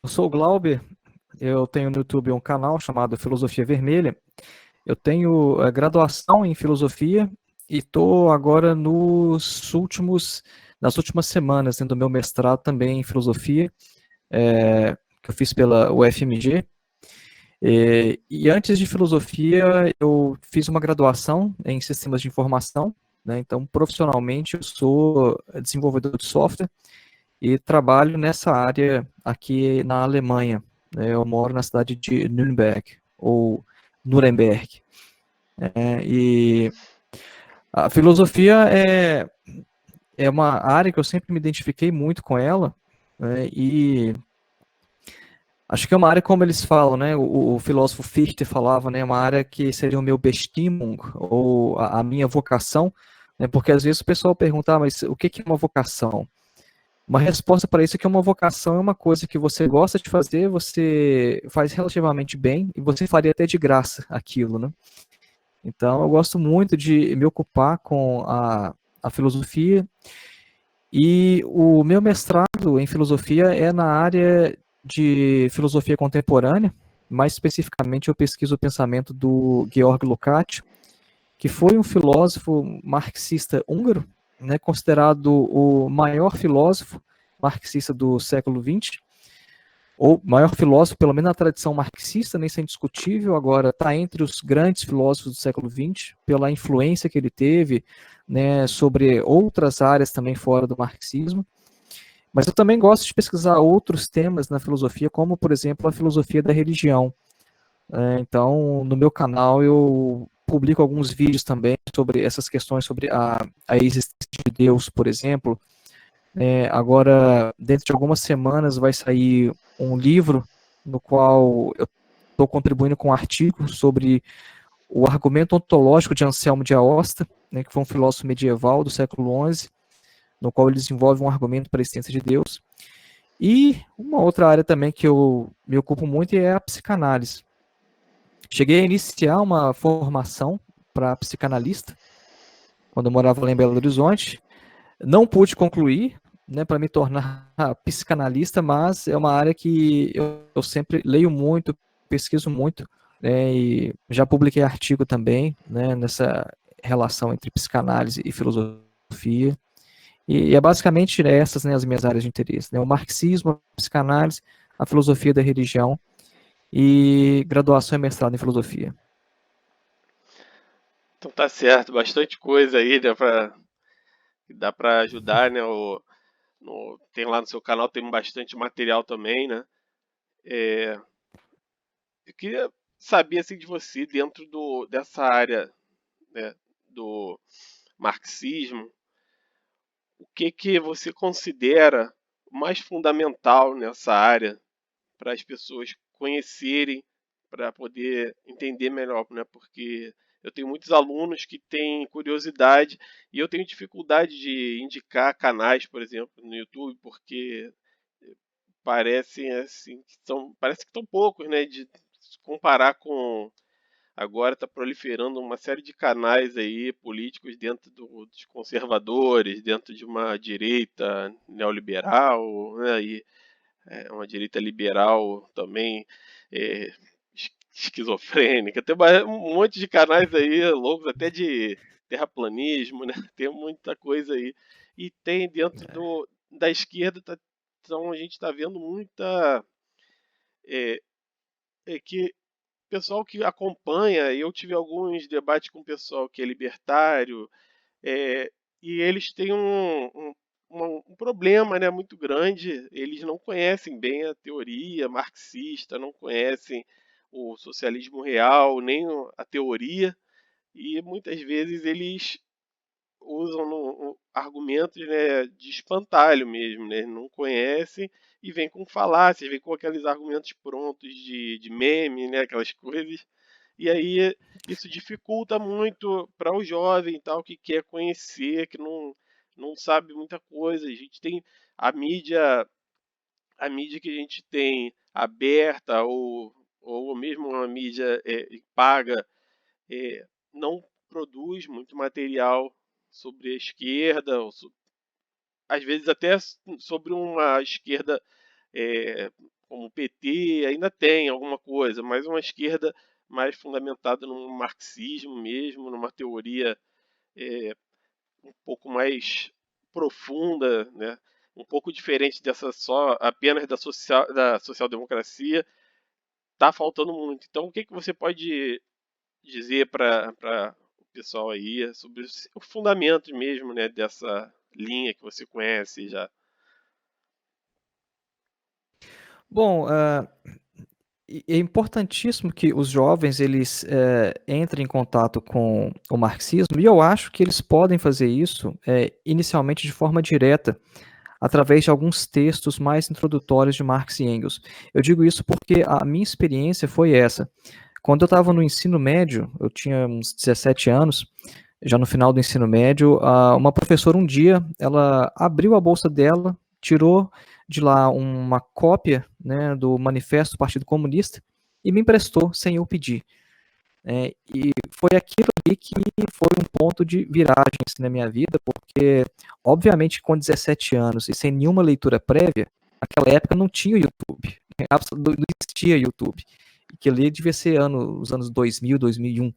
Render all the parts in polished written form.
Eu sou o Glauber, eu tenho no YouTube um canal chamado Filosofia Vermelha. Eu tenho graduação em filosofia e estou agora nas últimas semanas, do meu mestrado também em filosofia, que eu fiz pela UFMG. E antes de filosofia, eu fiz uma graduação em sistemas de informação, né? Então, profissionalmente, eu sou desenvolvedor de software e trabalho nessa área aqui na Alemanha, né? Eu moro na cidade de Nürnberg, ou Nuremberg. E a filosofia é uma área que eu sempre me identifiquei muito com ela, né? E acho que é uma área, como eles falam, né? O filósofo Fichte falava, né? Uma área que seria o meu Bestimmung, ou a minha vocação, né? Porque às vezes o pessoal pergunta, mas o que é uma vocação? Uma resposta para isso é que uma vocação é uma coisa que você gosta de fazer, você faz relativamente bem e você faria até de graça aquilo, né? Então, eu gosto muito de me ocupar com a filosofia e o meu mestrado em filosofia é na área de filosofia contemporânea. Mais especificamente, eu pesquiso o pensamento do Georg Lukács, que foi um filósofo marxista húngaro, né, considerado o maior filósofo marxista do século XX, ou maior filósofo, pelo menos na tradição marxista, nem isso é indiscutível, agora está entre os grandes filósofos do século XX, pela influência que ele teve, né, sobre outras áreas também fora do marxismo. Mas eu também gosto de pesquisar outros temas na filosofia, como, por exemplo, a filosofia da religião. Então, no meu canal, eu publico alguns vídeos também sobre essas questões, sobre a existência de Deus, por exemplo. Agora, dentro de algumas semanas, vai sair um livro no qual eu estou contribuindo com um artigo sobre o argumento ontológico de Anselmo de Aosta, né, que foi um filósofo medieval do século XI, no qual ele desenvolve um argumento para a existência de Deus. E uma outra área também que eu me ocupo muito é a psicanálise. Cheguei a iniciar uma formação para psicanalista, quando eu morava lá em Belo Horizonte. Não pude concluir, né, para me tornar psicanalista, mas é uma área que eu sempre leio muito, pesquiso muito, né, e já publiquei artigo também, né, nessa relação entre psicanálise e filosofia. E é basicamente essas, né, as minhas áreas de interesse, né, o marxismo, a psicanálise, a filosofia da religião e graduação e mestrado em filosofia. Então tá certo, bastante coisa aí, dá pra ajudar, né? Tem lá no seu canal, tem bastante material também, né? É, eu queria saber assim de você, dentro dessa área, né, do marxismo, o que que você considera mais fundamental nessa área para as pessoas conhecerem, para poder entender melhor, né? Porque eu tenho muitos alunos que têm curiosidade e eu tenho dificuldade de indicar canais, por exemplo, no YouTube, porque parecem assim, parece que estão poucos, né? De se comparar com agora está proliferando uma série de canais aí políticos dentro dos conservadores, dentro de uma direita neoliberal, né? E uma direita liberal também é, esquizofrênica. Tem um monte de canais aí loucos, até de terraplanismo, né? Tem muita coisa aí. E tem dentro da esquerda, então a gente está vendo muita. É, que pessoal que acompanha, eu tive alguns debates com o pessoal que é libertário, é, e eles têm um problema, né, muito grande. Eles não conhecem bem a teoria marxista, não conhecem o socialismo real, nem a teoria, e muitas vezes eles usam argumentos, né, de espantalho mesmo, né? Não conhecem e vem com falácias, vem com aqueles argumentos prontos de meme, né? Aquelas coisas. E aí isso dificulta muito para o jovem e tal que quer conhecer, que não sabe muita coisa. A gente tem a mídia, a mídia que a gente tem aberta ou mesmo uma mídia paga, não produz muito material sobre a esquerda, às vezes até sobre uma esquerda, é, como PT ainda tem alguma coisa, mas uma esquerda mais fundamentada no marxismo mesmo, numa teoria eh, um pouco mais profunda, né? Um pouco diferente dessa só apenas da social-democracia, está faltando muito. Então, o que que você pode dizer para o pessoal aí sobre os fundamentos mesmo, né, dessa linha que você conhece já? Bom, é importantíssimo que os jovens eles entrem em contato com o marxismo, e eu acho que eles podem fazer isso inicialmente de forma direta, através de alguns textos mais introdutórios de Marx e Engels. Eu digo isso porque a minha experiência foi essa. Quando eu estava no ensino médio, eu tinha uns 17 anos, já no final do ensino médio, uma professora um dia, ela abriu a bolsa dela, tirou de lá uma cópia, né, do Manifesto do Partido Comunista e me emprestou sem eu pedir. E foi aquilo ali que foi um ponto de viragem assim, na minha vida, porque, obviamente, com 17 anos e sem nenhuma leitura prévia, naquela época não tinha YouTube, não existia YouTube. E que ali devia ser os anos 2000, 2001.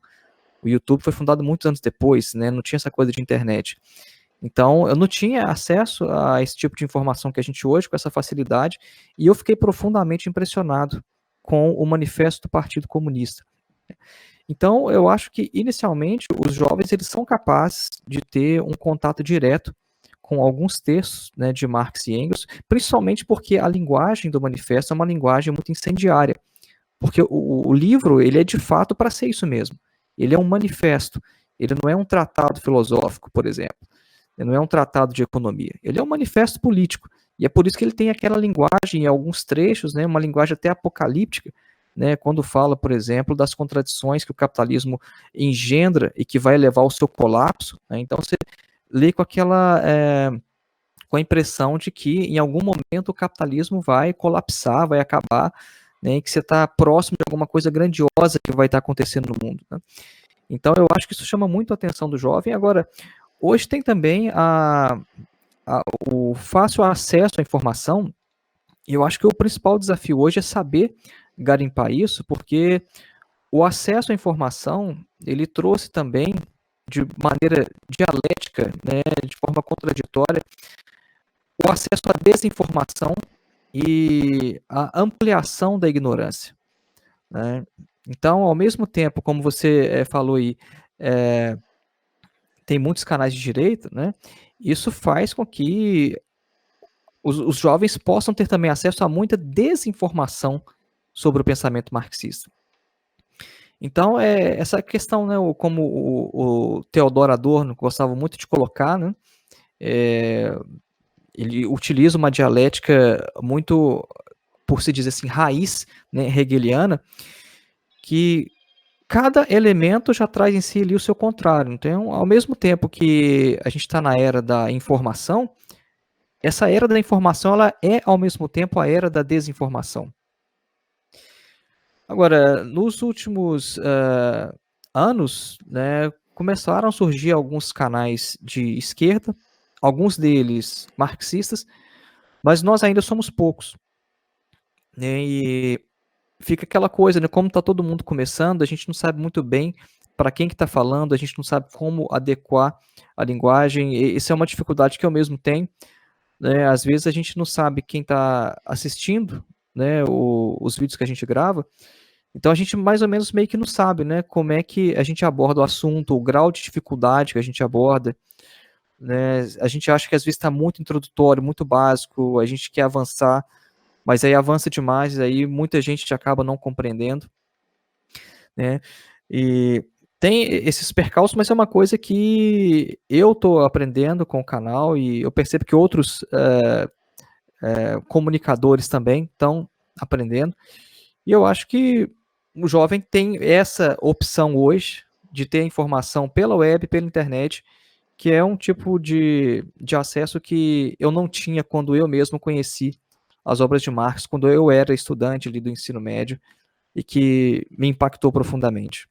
O YouTube foi fundado muitos anos depois, né? Não tinha essa coisa de internet. Então, eu não tinha acesso a esse tipo de informação que a gente hoje, com essa facilidade, e eu fiquei profundamente impressionado com o Manifesto do Partido Comunista. Então, eu acho que, inicialmente, os jovens eles são capazes de ter um contato direto com alguns textos, né, de Marx e Engels, principalmente porque a linguagem do manifesto é uma linguagem muito incendiária. Porque o livro, ele é de fato para ser isso mesmo. Ele é um manifesto. Ele não é um tratado filosófico, por exemplo. Ele não é um tratado de economia. Ele é um manifesto político. E é por isso que ele tem aquela linguagem, em alguns trechos, né, uma linguagem até apocalíptica, né, quando fala, por exemplo, das contradições que o capitalismo engendra e que vai levar ao seu colapso. Né, então você lê com a impressão de que em algum momento o capitalismo vai colapsar, vai acabar, né, e que você está próximo de alguma coisa grandiosa que vai estar acontecendo no mundo. Né? Então eu acho que isso chama muito a atenção do jovem. Agora, hoje tem também o fácil acesso à informação, e eu acho que o principal desafio hoje é saber garimpar isso, porque o acesso à informação, ele trouxe também, de maneira dialética, né, de forma contraditória, o acesso à desinformação e a ampliação da ignorância. Né? Então, ao mesmo tempo, como você falou aí, tem muitos canais de direita, né? Isso faz com que os jovens possam ter também acesso a muita desinformação sobre o pensamento marxista. Então, essa questão, né, como o Theodor Adorno gostava muito de colocar, né, ele utiliza uma dialética muito, por se dizer assim, raiz, né, hegeliana, que cada elemento já traz em si ali o seu contrário. Então, ao mesmo tempo que a gente está na era da informação, essa era da informação ela é, ao mesmo tempo, a era da desinformação. Agora, nos últimos anos, né, começaram a surgir alguns canais de esquerda, alguns deles marxistas, mas nós ainda somos poucos. Né, e fica aquela coisa, né, como está todo mundo começando, a gente não sabe muito bem para quem que está falando, a gente não sabe como adequar a linguagem, e isso é uma dificuldade que eu mesmo tenho. Né, às vezes a gente não sabe quem está assistindo, né, os vídeos que a gente grava, então a gente mais ou menos meio que não sabe, né, como é que a gente aborda o assunto, o grau de dificuldade que a gente aborda, né, a gente acha que às vezes está muito introdutório, muito básico, a gente quer avançar, mas aí avança demais, aí muita gente acaba não compreendendo, né, e tem esses percalços, mas é uma coisa que eu estou aprendendo com o canal e eu percebo que outros comunicadores também estão aprendendo. E eu acho que o jovem tem essa opção hoje de ter informação pela web, pela internet, que é um tipo de acesso que eu não tinha quando eu mesmo conheci as obras de Marx, quando eu era estudante ali do ensino médio, e que me impactou profundamente.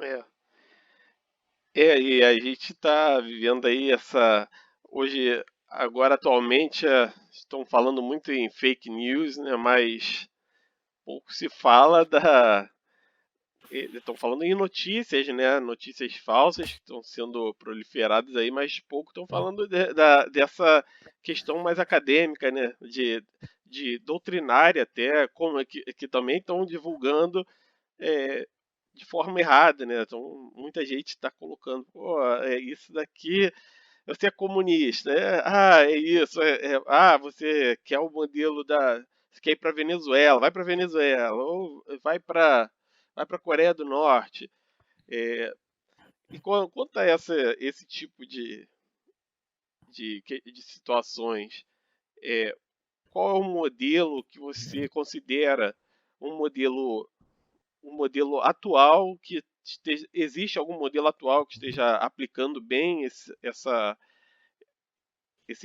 É. E a gente está vivendo aí essa. Hoje agora atualmente estão falando muito em fake news, né? Mas pouco se fala da. Estão falando em notícias, né? Notícias falsas que estão sendo proliferadas aí, mas pouco estão falando dessa questão mais acadêmica, né? De doutrinária até, como que também estão divulgando é, de forma errada, né? Então, muita gente está colocando, pô, isso daqui, você é comunista, é isso, você quer o modelo você quer ir para Venezuela, vai para Venezuela, ou vai para Coreia do Norte. É, e quanto a esse tipo de situações, é, qual é o modelo que você considera um modelo atual existe algum modelo atual que esteja aplicando bem esse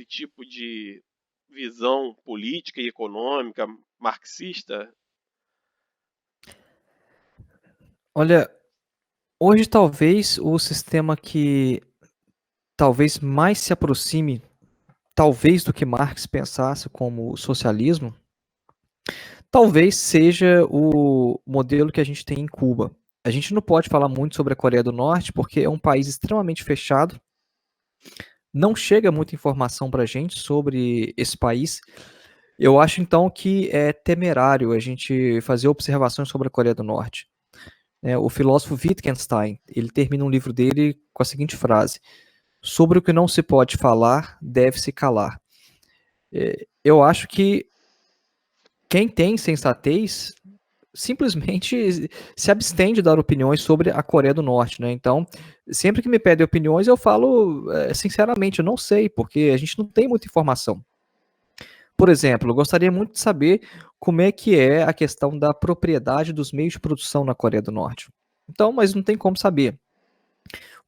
tipo de visão política e econômica marxista? Olha, hoje talvez o sistema que talvez mais se aproxime, talvez do que Marx pensasse como o socialismo, talvez seja o modelo que a gente tem em Cuba. A gente não pode falar muito sobre a Coreia do Norte porque é um país extremamente fechado, não chega muita informação para a gente sobre esse país. Eu acho então que é temerário a gente fazer observações sobre a Coreia do Norte. O filósofo Wittgenstein, ele termina um livro dele com a seguinte frase: sobre o que não se pode falar, deve-se calar. Eu acho que quem tem sensatez simplesmente se abstém de dar opiniões sobre a Coreia do Norte, né? Então, sempre que me pedem opiniões, eu falo sinceramente, eu não sei, porque a gente não tem muita informação. Por exemplo, eu gostaria muito de saber como é que é a questão da propriedade dos meios de produção na Coreia do Norte. Então, mas não tem como saber.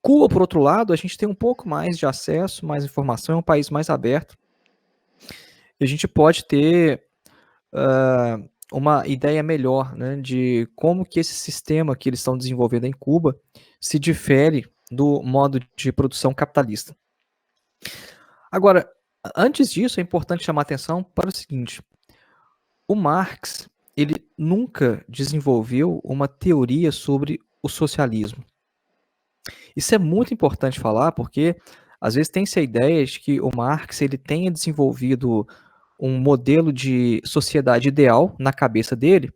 Cuba, por outro lado, a gente tem um pouco mais de acesso, mais informação, é um país mais aberto. E a gente pode ter uma ideia melhor, né, de como que esse sistema que eles estão desenvolvendo em Cuba se difere do modo de produção capitalista. Agora, antes disso, é importante chamar atenção para o seguinte: o Marx, ele nunca desenvolveu uma teoria sobre o socialismo. Isso é muito importante falar, porque às vezes tem-se a ideia de que o Marx ele tenha desenvolvido um modelo de sociedade ideal na cabeça dele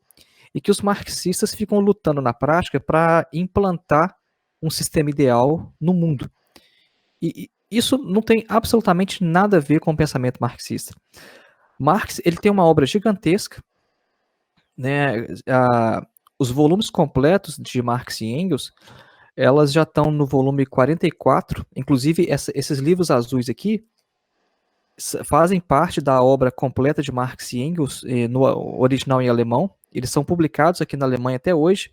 e que os marxistas ficam lutando na prática para implantar um sistema ideal no mundo. E isso não tem absolutamente nada a ver com o pensamento marxista. Marx ele tem uma obra gigantesca, né? Os volumes completos de Marx e Engels, elas já estão no volume 44, inclusive esses livros azuis aqui fazem parte da obra completa de Marx e Engels, no original em alemão. Eles são publicados aqui na Alemanha até hoje.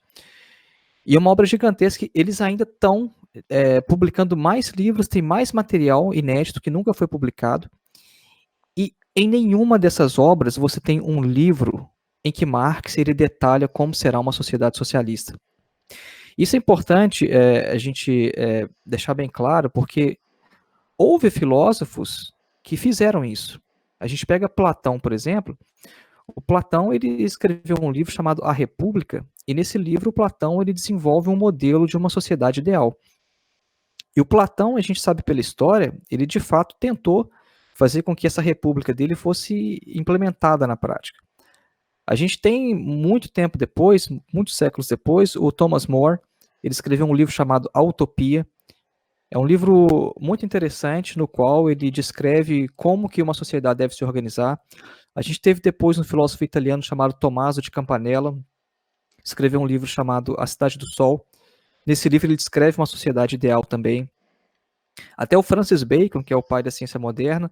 E é uma obra gigantesca. Eles ainda estão publicando mais livros, tem mais material inédito que nunca foi publicado. E em nenhuma dessas obras você tem um livro em que Marx ele detalha como será uma sociedade socialista. Isso é importante a gente deixar bem claro, porque houve filósofos que fizeram isso. A gente pega Platão, por exemplo. O Platão ele escreveu um livro chamado A República, e nesse livro o Platão ele desenvolve um modelo de uma sociedade ideal. E o Platão, a gente sabe pela história, ele de fato tentou fazer com que essa república dele fosse implementada na prática. A gente tem muito tempo depois, muitos séculos depois, o Thomas More, ele escreveu um livro chamado A Utopia. É um livro muito interessante, no qual ele descreve como que uma sociedade deve se organizar. A gente teve depois um filósofo italiano chamado Tommaso de Campanella, escreveu um livro chamado A Cidade do Sol. Nesse livro ele descreve uma sociedade ideal também. Até o Francis Bacon, que é o pai da ciência moderna,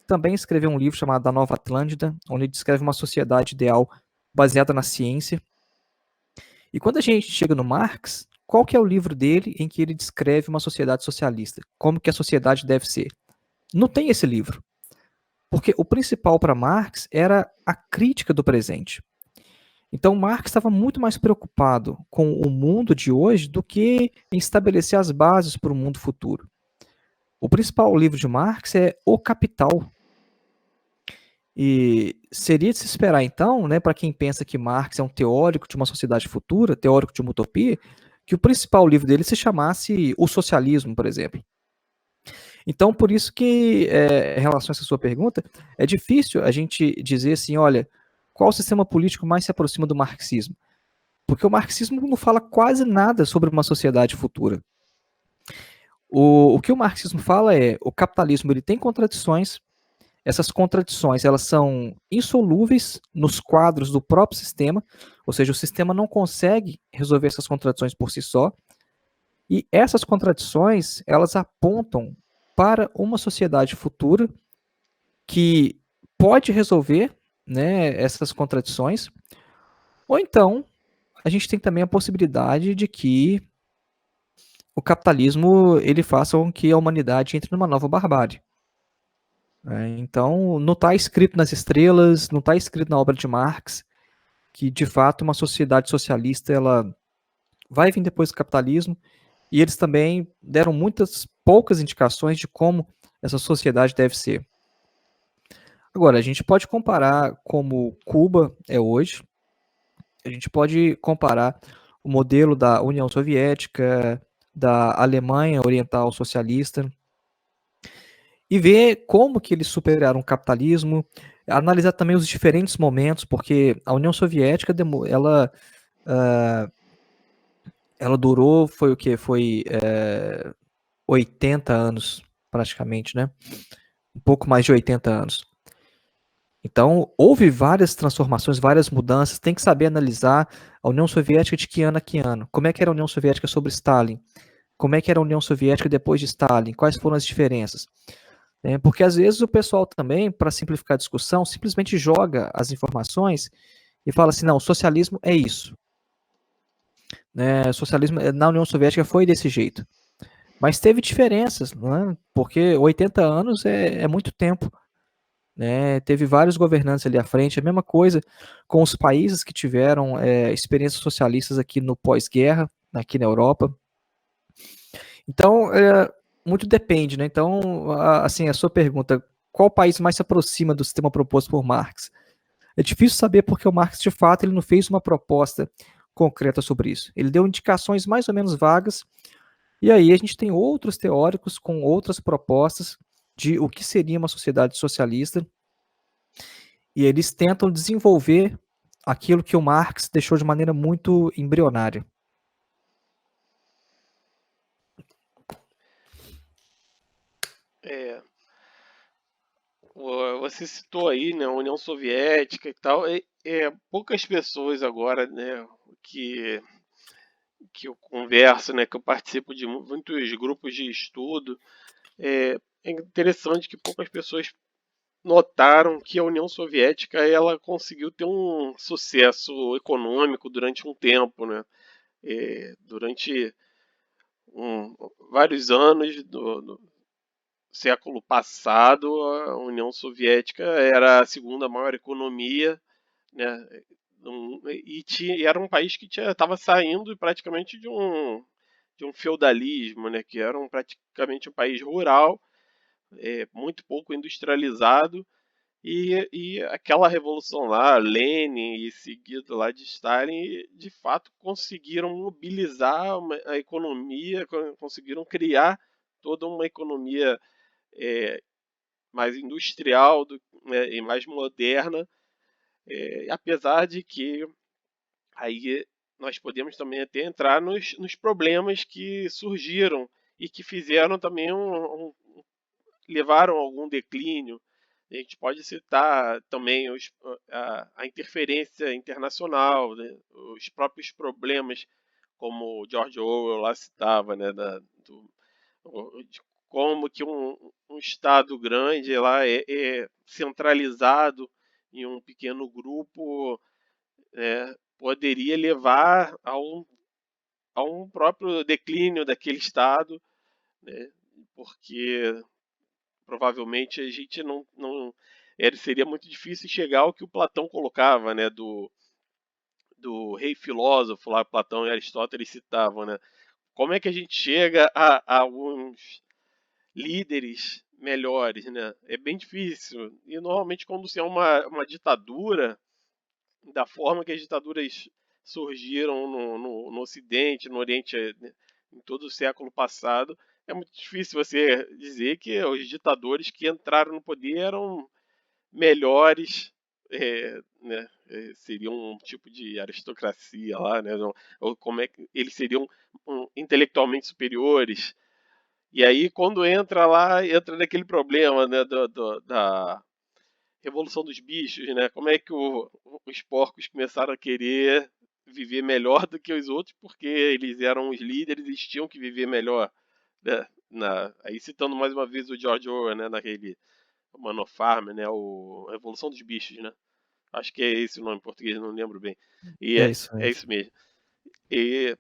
também escreveu um livro chamado Da Nova Atlântida, onde ele descreve uma sociedade ideal baseada na ciência. E quando a gente chega no Marx, qual que é o livro dele em que ele descreve uma sociedade socialista? Como que a sociedade deve ser? Não tem esse livro. Porque o principal para Marx era a crítica do presente. Então Marx estava muito mais preocupado com o mundo de hoje do que em estabelecer as bases para o mundo futuro. O principal livro de Marx é O Capital. E seria de se esperar, então, né, para quem pensa que Marx é um teórico de uma sociedade futura, teórico de uma utopia, que o principal livro dele se chamasse O Socialismo, por exemplo. Então, por isso que, em relação a essa sua pergunta, é difícil a gente dizer assim, olha, qual sistema político mais se aproxima do marxismo? Porque o marxismo não fala quase nada sobre uma sociedade futura. O que o marxismo fala é, o capitalismo ele tem contradições, essas contradições elas são insolúveis nos quadros do próprio sistema, ou seja, o sistema não consegue resolver essas contradições por si só, e essas contradições elas apontam para uma sociedade futura que pode resolver, né, essas contradições, ou então a gente tem também a possibilidade de que o capitalismo ele faça com que a humanidade entre numa nova barbárie. Então, não está escrito nas estrelas, não está escrito na obra de Marx que, de fato, uma sociedade socialista ela vai vir depois do capitalismo, e eles também deram muitas poucas indicações de como essa sociedade deve ser. Agora, a gente pode comparar como Cuba é hoje, a gente pode comparar o modelo da União Soviética, da Alemanha Oriental Socialista, e ver como que eles superaram o capitalismo, analisar também os diferentes momentos, porque a União Soviética, ela durou, foi o quê? Foi 80 anos, praticamente, né? Um pouco mais de 80 anos. Então, houve várias transformações, várias mudanças, tem que saber analisar a União Soviética de que ano a que ano. Como é que era a União Soviética sobre Stalin? Como é que era a União Soviética depois de Stalin? Quais foram as diferenças? Porque às vezes o pessoal também, para simplificar a discussão, simplesmente joga as informações e fala assim, não, o socialismo é isso. O socialismo na União Soviética foi desse jeito. Mas teve diferenças, né? Porque 80 anos é muito tempo. Né? Teve vários governantes ali à frente, a mesma coisa com os países que tiveram experiências socialistas aqui no pós-guerra, aqui na Europa. Então, muito depende, né? Então, assim, a sua pergunta, qual país mais se aproxima do sistema proposto por Marx? É difícil saber porque o Marx, de fato, ele não fez uma proposta concreta sobre isso. Ele deu indicações mais ou menos vagas, e aí a gente tem outros teóricos com outras propostas de o que seria uma sociedade socialista, e eles tentam desenvolver aquilo que o Marx deixou de maneira muito embrionária. É, você citou aí, né, a União Soviética e tal. Poucas pessoas agora, né, que, que eu converso, né, que eu participo de muitos grupos de estudo. É interessante que poucas pessoas notaram que a União Soviética ela conseguiu ter um sucesso econômico durante um tempo, né? Durante vários anos do século passado, a União Soviética era a segunda maior economia, né? E era um país que estava saindo praticamente de um feudalismo, né? Que era praticamente um país rural, muito pouco industrializado. E aquela revolução lá, Lenin e seguido lá de Stalin, de fato conseguiram mobilizar a economia, conseguiram criar toda uma economia é, mais industrial né, e mais moderna, apesar de que aí nós podemos também até entrar nos problemas que surgiram e que fizeram também levaram a algum declínio. A gente pode citar também a interferência internacional, né? Os próprios problemas, como o George Orwell lá citava, né? De como que um Estado grande lá é centralizado em um pequeno grupo, poderia levar a um próprio declínio daquele Estado, né? Porque provavelmente a gente não seria muito difícil chegar ao que o Platão colocava, né, do rei filósofo lá, Platão e Aristóteles citavam, né? Como é que a gente chega a alguns líderes melhores, né? É bem difícil. E normalmente quando você é uma ditadura, da forma que as ditaduras surgiram no Ocidente, no Oriente, né, em todo o século passado, é muito difícil você dizer que os ditadores que entraram no poder eram melhores, né, seriam um tipo de aristocracia lá, né, ou como é que eles seriam intelectualmente superiores. E aí quando entra lá, entra naquele problema, né, da Revolução dos Bichos, né? Como é que os porcos começaram a querer viver melhor do que os outros, porque eles eram os líderes e eles tinham que viver melhor, né? Aí citando mais uma vez o George Orwell, né? Naquele Man of Farm, né? O Revolução dos Bichos, né? Acho que é esse o nome em português, não lembro bem. E É é, isso é mesmo. isso mesmo. E,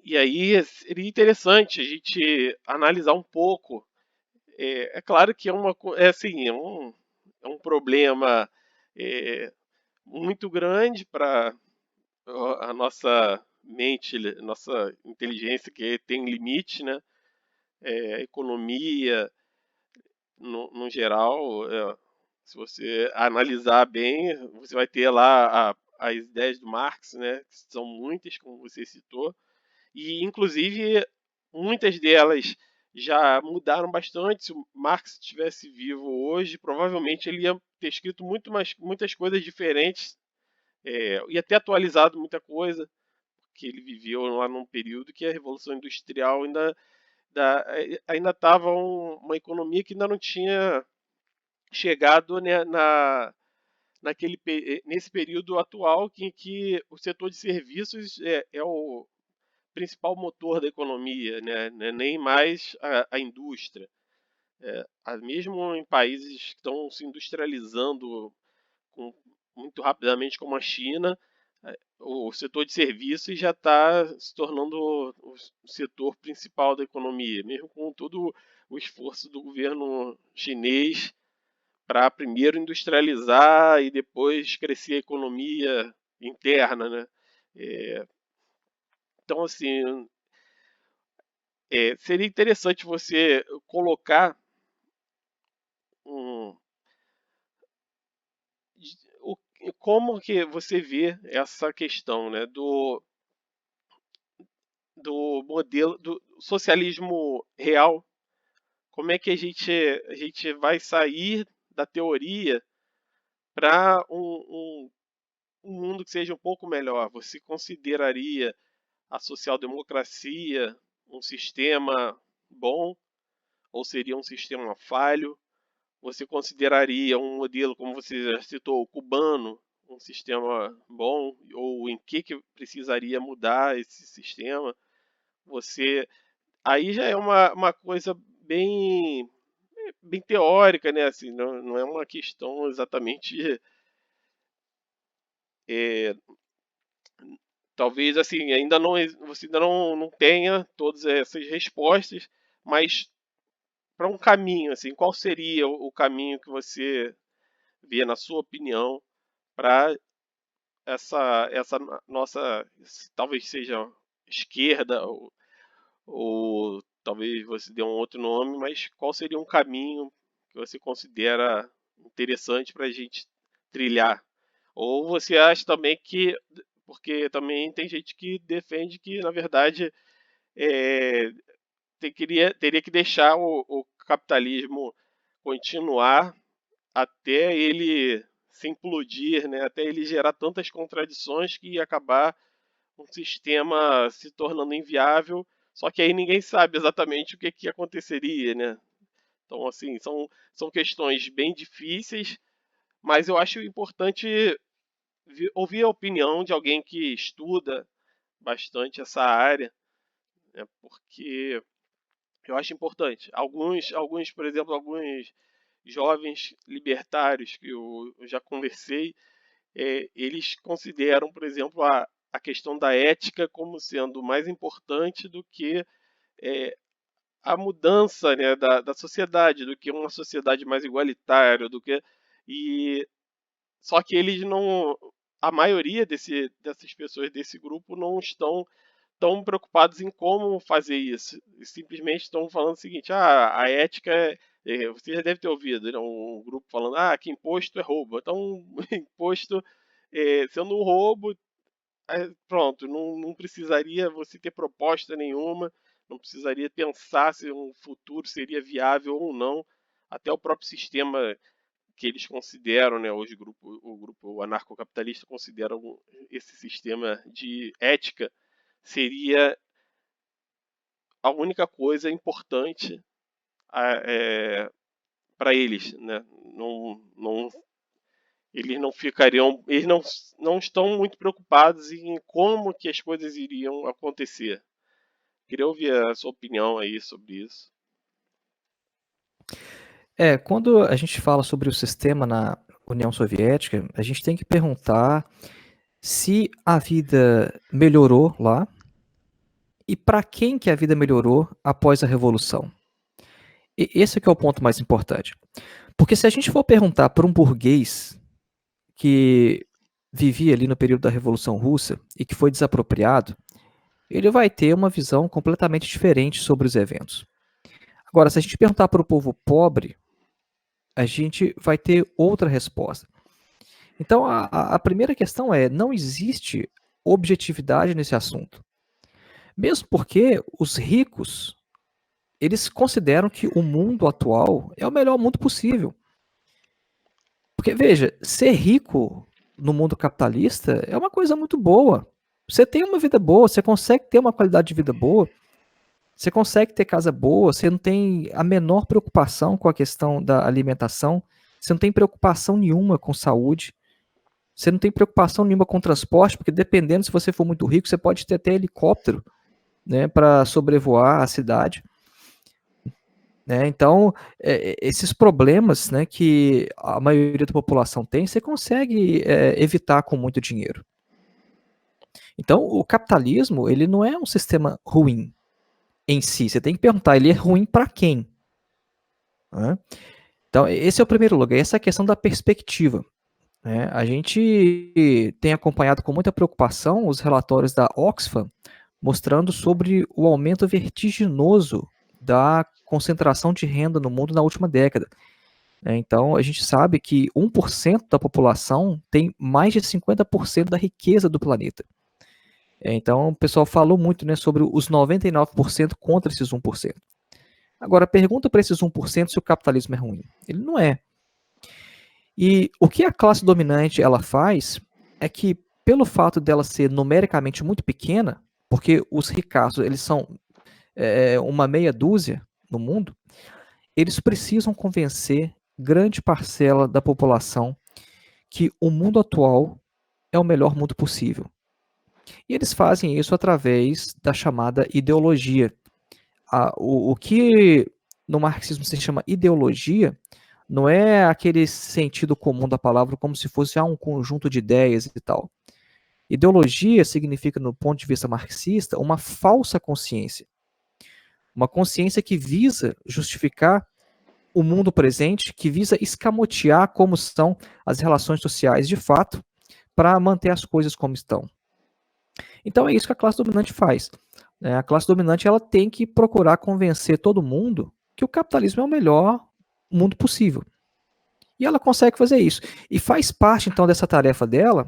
e aí seria interessante a gente analisar um pouco. É claro que é assim, é um problema é, muito grande para a nossa mente, nossa inteligência, que tem limite, né? A economia, no geral, se você analisar bem, você vai ter lá as ideias do Marx, né? Que são muitas, como você citou, e inclusive muitas delas já mudaram bastante. Se o Marx estivesse vivo hoje, provavelmente ele ia ter escrito muitas coisas diferentes, e até atualizado muita coisa, porque ele viveu lá num período que a Revolução Industrial ainda estava uma economia que ainda não tinha chegado, né, nesse período atual em que o setor de serviços é o principal motor da economia, né? Nem mais a indústria. Mesmo em países que estão se industrializando muito rapidamente, como a China, o setor de serviços já está se tornando o setor principal da economia, mesmo com todo o esforço do governo chinês para primeiro industrializar e depois crescer a economia interna, né? É, então, assim, seria interessante você colocar um, o, como que você vê essa questão, né, do modelo do socialismo real. Como é que a gente vai sair da teoria para um mundo que seja um pouco melhor? Você consideraria a social-democracia um sistema bom ou seria um sistema falho? Você consideraria um modelo, como você já citou, o cubano, um sistema bom? Ou em que precisaria mudar esse sistema? Você Aí já é uma coisa bem teórica, né? Assim, não é uma questão exatamente. é, Talvez assim, você ainda não tenha todas essas respostas, mas para um caminho, assim, qual seria o caminho que você vê, na sua opinião, para essa nossa, talvez seja esquerda, ou talvez você dê um outro nome, mas qual seria um caminho que você considera interessante para a gente trilhar? Ou você acha também que, porque também tem gente que defende que, na verdade, é, teria que deixar o capitalismo continuar até ele se implodir, né? Até ele gerar tantas contradições que ia acabar um sistema se tornando inviável, só que aí ninguém sabe exatamente o que aconteceria, né? Então, assim, são questões bem difíceis, mas eu acho importante ouvir a opinião de alguém que estuda bastante essa área, né? Porque eu acho importante. Por exemplo, alguns jovens libertários que eu já conversei, eles consideram, por exemplo, a questão da ética como sendo mais importante do que é, a mudança, né, da sociedade, do que uma sociedade mais igualitária, e só que eles não, a maioria dessas pessoas desse grupo não estão estão preocupados em como fazer isso. Simplesmente estão falando o seguinte: a ética você já deve ter ouvido, né, um grupo falando que imposto é roubo. Então, imposto, se eu não roubo, pronto, não precisaria você ter proposta nenhuma, não precisaria pensar se um futuro seria viável ou não. Até o próprio sistema que eles consideram, né, hoje o grupo anarcocapitalista considera esse sistema de ética seria a única coisa importante para eles, né? Eles não ficariam, eles não estão muito preocupados em como que as coisas iriam acontecer. Queria ouvir a sua opinião aí sobre isso. Quando a gente fala sobre o sistema na União Soviética, a gente tem que perguntar se a vida melhorou lá e para quem que a vida melhorou após a Revolução. E esse que é o ponto mais importante. Porque se a gente for perguntar para um burguês que vivia ali no período da Revolução Russa e que foi desapropriado, ele vai ter uma visão completamente diferente sobre os eventos. Agora, se a gente perguntar para o povo pobre, a gente vai ter outra resposta. Então, a primeira questão é, não existe objetividade nesse assunto. Mesmo porque os ricos, eles consideram que o mundo atual é o melhor mundo possível. Porque, veja, ser rico no mundo capitalista é uma coisa muito boa. Você tem uma vida boa, você consegue ter uma qualidade de vida boa, você consegue ter casa boa, você não tem a menor preocupação com a questão da alimentação, você não tem preocupação nenhuma com saúde, você não tem preocupação nenhuma com transporte, porque dependendo, se você for muito rico, você pode ter até helicóptero, né, para sobrevoar a cidade. Então, esses problemas, né, que a maioria da população tem, você consegue evitar com muito dinheiro. Então, o capitalismo, ele não é um sistema ruim em si. Você tem que perguntar, ele é ruim para quem? Né? Então, esse é o primeiro lugar, essa é a questão da perspectiva. Né? A gente tem acompanhado com muita preocupação os relatórios da Oxfam, mostrando sobre o aumento vertiginoso da concentração de renda no mundo na última década. Então, a gente sabe que 1% da população tem mais de 50% da riqueza do planeta. Então, o pessoal falou muito, né, sobre os 99% contra esses 1%. Agora, pergunta para esses 1% se o capitalismo é ruim. Ele não é. E o que a classe dominante ela faz é que, pelo fato dela ser numericamente muito pequena, porque os ricaços eles são uma meia dúzia no mundo, eles precisam convencer grande parcela da população que o mundo atual é o melhor mundo possível. E eles fazem isso através da chamada ideologia. O que no marxismo se chama ideologia não é aquele sentido comum da palavra como se fosse um conjunto de ideias e tal. Ideologia significa, no ponto de vista marxista, uma falsa consciência. Uma consciência que visa justificar o mundo presente, que visa escamotear como são as relações sociais de fato, para manter as coisas como estão. Então é isso que a classe dominante faz. A classe dominante ela tem que procurar convencer todo mundo que o capitalismo é o melhor mundo possível. E ela consegue fazer isso. E faz parte, então, dessa tarefa dela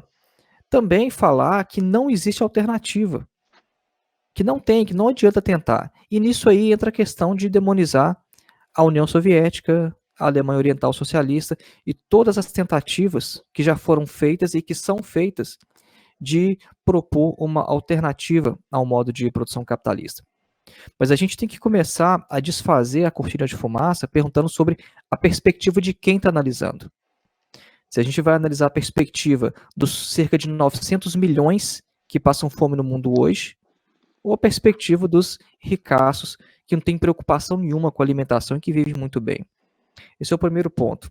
também falar que não existe alternativa. Que não adianta tentar. E nisso aí entra a questão de demonizar a União Soviética, a Alemanha Oriental Socialista e todas as tentativas que já foram feitas e que são feitas de propor uma alternativa ao modo de produção capitalista. Mas a gente tem que começar a desfazer a cortina de fumaça perguntando sobre a perspectiva de quem está analisando. Se a gente vai analisar a perspectiva dos cerca de 900 milhões que passam fome no mundo hoje, ou a perspectiva dos ricaços que não têm preocupação nenhuma com a alimentação e que vivem muito bem. Esse é o primeiro ponto.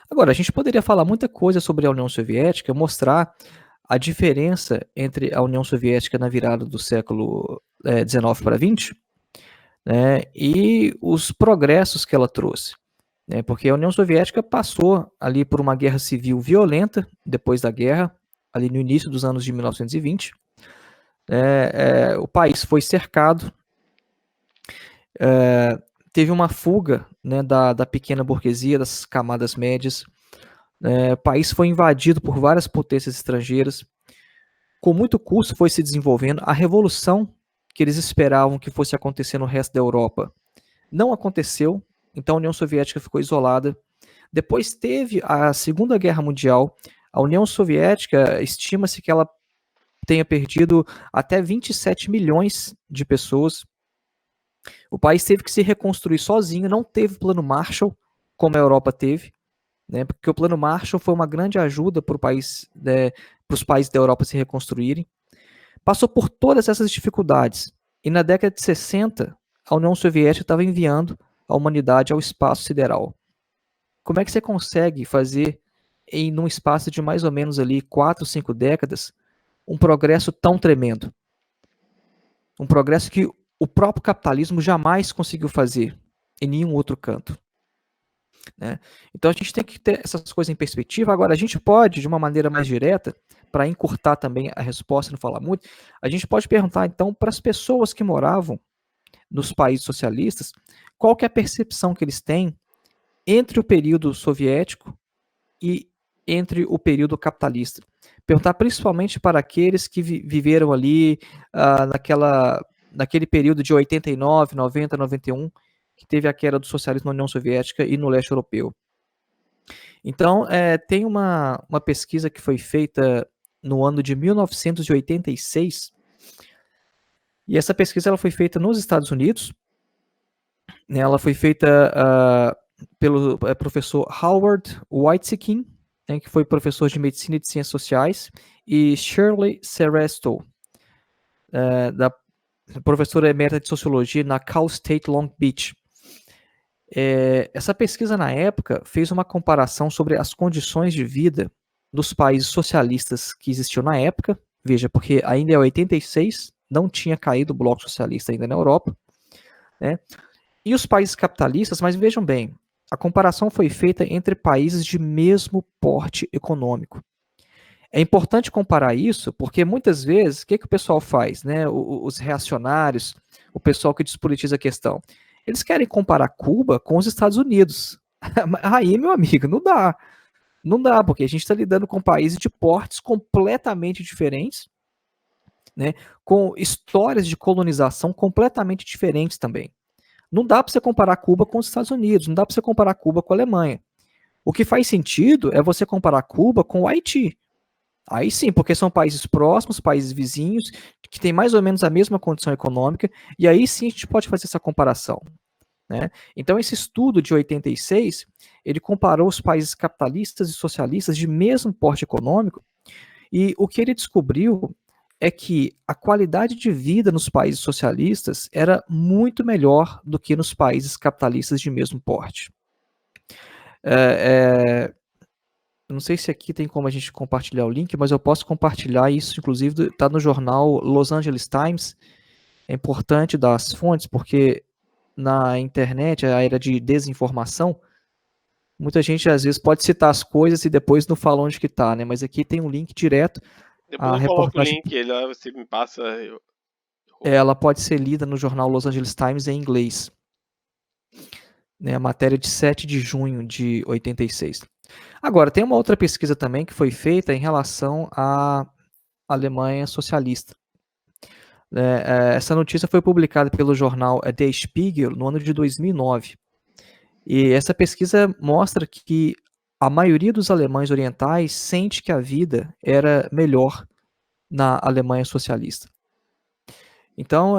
Agora, a gente poderia falar muita coisa sobre a União Soviética, mostrar a diferença entre a União Soviética na virada do século XIX para XX, né, e os progressos que ela trouxe. Né, porque a União Soviética passou ali por uma guerra civil violenta, depois da guerra, ali no início dos anos de 1920, O país foi cercado, teve uma fuga, né, da pequena burguesia, das camadas médias. O país foi invadido por várias potências estrangeiras. Com muito custo foi se desenvolvendo. A revolução que eles esperavam que fosse acontecer no resto da Europa não aconteceu, então a União Soviética ficou isolada. Depois teve a Segunda Guerra Mundial. A União Soviética, estima-se que ela tenha perdido até 27 milhões de pessoas. O país teve que se reconstruir sozinho, não teve plano Marshall, como a Europa teve, né, porque o plano Marshall foi uma grande ajuda para país, os países da Europa se reconstruírem. Passou por todas essas dificuldades. E na década de 60, a União Soviética estava enviando a humanidade ao espaço sideral. Como é que você consegue fazer, num espaço de mais ou menos ali 4, 5 décadas, um progresso tão tremendo? Um progresso que o próprio capitalismo jamais conseguiu fazer em nenhum outro canto. Né? Então a gente tem que ter essas coisas em perspectiva. Agora, a gente pode, de uma maneira mais direta, para encurtar também a resposta e não falar muito, a gente pode perguntar então para as pessoas que moravam nos países socialistas, qual que é a percepção que eles têm entre o período soviético e entre o período capitalista. Perguntar principalmente para aqueles que viveram ali naquele período de 89, 90, 91, que teve a queda do socialismo na União Soviética e no leste europeu. Então, tem uma pesquisa que foi feita no ano de 1986, e essa pesquisa ela foi feita nos Estados Unidos, né, ela foi feita pelo professor Howard Weizsäcker, né, que foi professor de Medicina e de Ciências Sociais, e Shirley Seresto, da professora emérita de Sociologia na Cal State Long Beach. Essa pesquisa, na época, fez uma comparação sobre as condições de vida dos países socialistas que existiam na época. Veja, porque ainda é 86, não tinha caído o bloco socialista ainda na Europa, né? E os países capitalistas, mas vejam bem, a comparação foi feita entre países de mesmo porte econômico. É importante comparar isso, porque muitas vezes, o que o pessoal faz, né? Os reacionários, o pessoal que despolitiza a questão, eles querem comparar Cuba com os Estados Unidos. Aí, meu amigo, não dá. Não dá, porque a gente está lidando com países de portes completamente diferentes, né? Com histórias de colonização completamente diferentes também. Não dá para você comparar Cuba com os Estados Unidos, não dá para você comparar Cuba com a Alemanha. O que faz sentido é você comparar Cuba com o Haiti. Aí sim, porque são países próximos, países vizinhos, que têm mais ou menos a mesma condição econômica, e aí sim a gente pode fazer essa comparação. Né? Então esse estudo de 86, ele comparou os países capitalistas e socialistas de mesmo porte econômico, e o que ele descobriu é que a qualidade de vida nos países socialistas era muito melhor do que nos países capitalistas de mesmo porte. Eu não sei se aqui tem como a gente compartilhar o link, mas eu posso compartilhar isso, inclusive está no jornal Los Angeles Times. É importante dar as fontes, porque na internet, a era de desinformação, muita gente às vezes pode citar as coisas e depois não fala onde que está, né? Mas aqui tem um link direto. Depois eu coloco o link, ele lá você me passa. Ela pode ser lida no jornal Los Angeles Times em inglês. Né, a matéria de 7 de junho de 86. Agora, tem uma outra pesquisa também que foi feita em relação à Alemanha socialista. Essa notícia foi publicada pelo jornal Der Spiegel no ano de 2009. E essa pesquisa mostra que a maioria dos alemães orientais sente que a vida era melhor na Alemanha socialista. Então,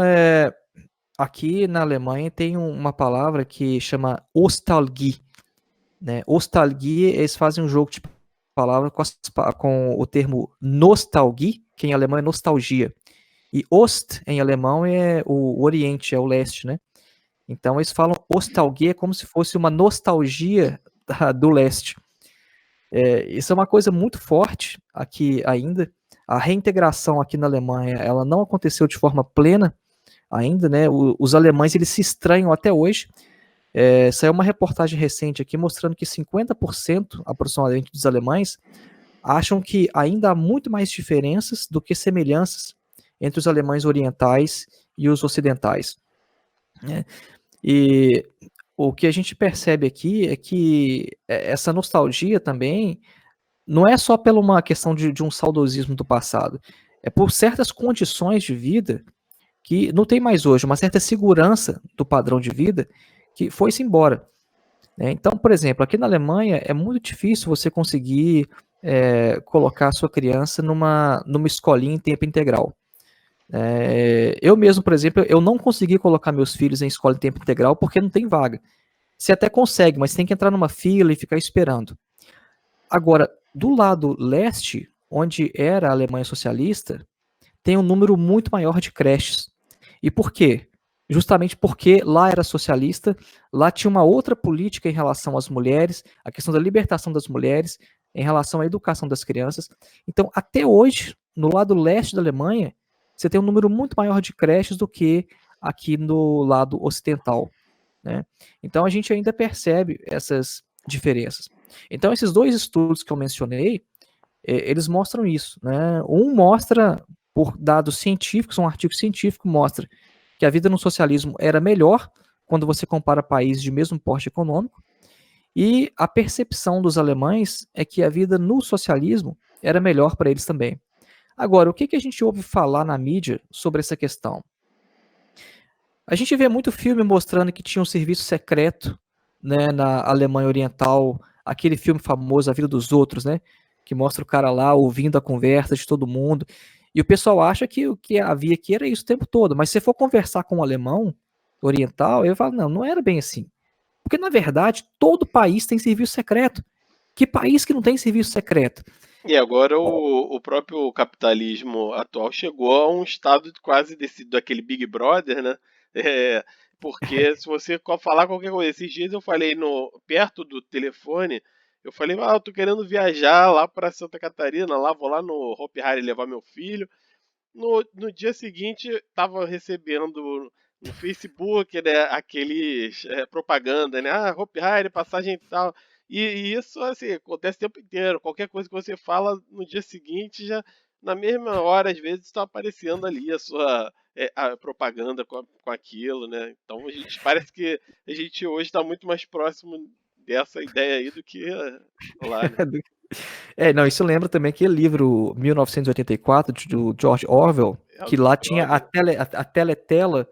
aqui na Alemanha tem uma palavra que chama Ostalgie. Né? Ostalgie, eles fazem um jogo de palavras com o termo Nostalgie, que em alemão é nostalgia. E Ost, em alemão, é o Oriente, é o leste, né? Então eles falam Ostalgie como se fosse uma nostalgia do leste. Isso é uma coisa muito forte aqui ainda. A reintegração aqui na Alemanha, ela não aconteceu de forma plena ainda, né? Os alemães, eles se estranham até hoje. Saiu uma reportagem recente aqui mostrando que 50% aproximadamente dos alemães acham que ainda há muito mais diferenças do que semelhanças entre os alemães orientais e os ocidentais, né? E o que a gente percebe aqui é que essa nostalgia também não é só pela uma questão de um saudosismo do passado, é por certas condições de vida que não tem mais hoje, uma certa segurança do padrão de vida que foi-se embora, né? Então, por exemplo, aqui na Alemanha é muito difícil você conseguir colocar a sua criança numa escolinha em tempo integral. Eu mesmo, por exemplo, eu não consegui colocar meus filhos em escola em tempo integral porque não tem vaga. Você até consegue, mas tem que entrar numa fila e ficar esperando. Agora, do lado leste, onde era a Alemanha socialista, tem um número muito maior de creches. E por quê? Justamente porque lá era socialista, lá tinha uma outra política em relação às mulheres, a questão da libertação das mulheres, em relação à educação das crianças. Então, até hoje, no lado leste da Alemanha, você tem um número muito maior de creches do que aqui no lado ocidental, né? Então, a gente ainda percebe essas diferenças. Então, esses dois estudos que eu mencionei, eles mostram isso, né? Um mostra, por dados científicos, um artigo científico mostra que a vida no socialismo era melhor quando você compara países de mesmo porte econômico, e a percepção dos alemães é que a vida no socialismo era melhor para eles também. Agora, o que a gente ouve falar na mídia sobre essa questão? A gente vê muito filme mostrando que tinha um serviço secreto, né, na Alemanha Oriental, aquele filme famoso, A Vida dos Outros, né, que mostra o cara lá ouvindo a conversa de todo mundo, e o pessoal acha que o que havia aqui era isso o tempo todo, mas se você for conversar com um alemão oriental, ele fala, não, não era bem assim. Porque, na verdade, todo país tem serviço secreto. Que país que não tem serviço secreto? E agora o próprio capitalismo atual chegou a um estado quase daquele Big Brother, né? É, porque se você falar qualquer coisa, esses dias eu falei perto do telefone, eu falei, eu tô querendo viajar lá para Santa Catarina, vou lá no Hopi Hari levar meu filho. No dia seguinte, tava recebendo no Facebook, né, aqueles propaganda, né? Ah, Hopi Hari, passagem e tal. E isso, assim, acontece o tempo inteiro. Qualquer coisa que você fala no dia seguinte, já na mesma hora, às vezes, está aparecendo ali a propaganda com aquilo, né? Então, parece que a gente hoje está muito mais próximo dessa ideia aí do que lá, né? Não, isso lembra também aquele livro 1984 do George Orwell, É o que do lá tinha Orwell. a teletela,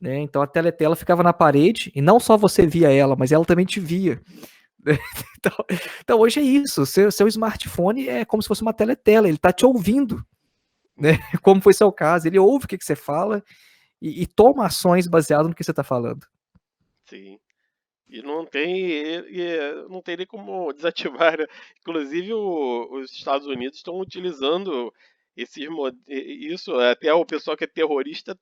né? Então a teletela ficava na parede e não só você via ela, mas ela também te via. Então hoje é isso, seu smartphone é como se fosse uma teletela, ele está te ouvindo, né? Como foi seu caso, ele ouve o que você fala e toma ações baseadas no que você está falando. Sim. E não tem nem como desativar, né? Inclusive os Estados Unidos estão utilizando isso, até o pessoal que é terrorista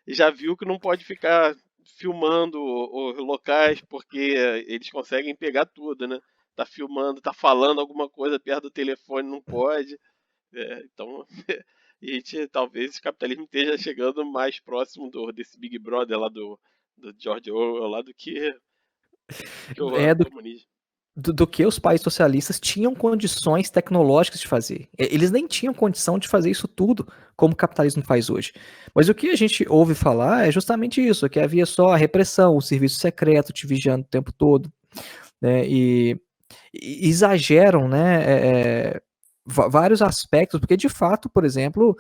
já viu que não pode ficar filmando os locais porque eles conseguem pegar tudo, né? Tá filmando, tá falando alguma coisa perto do telefone, não pode. Então, a gente talvez o capitalismo esteja chegando mais próximo desse Big Brother lá do George Orwell lá do que o É comunismo. do que os países socialistas tinham condições tecnológicas de fazer. Eles nem tinham condição de fazer isso tudo como o capitalismo faz hoje. Mas o que a gente ouve falar é justamente isso, que havia só a repressão, o serviço secreto te vigiando o tempo todo, né, e exageram, né, vários aspectos, porque de fato, por exemplo,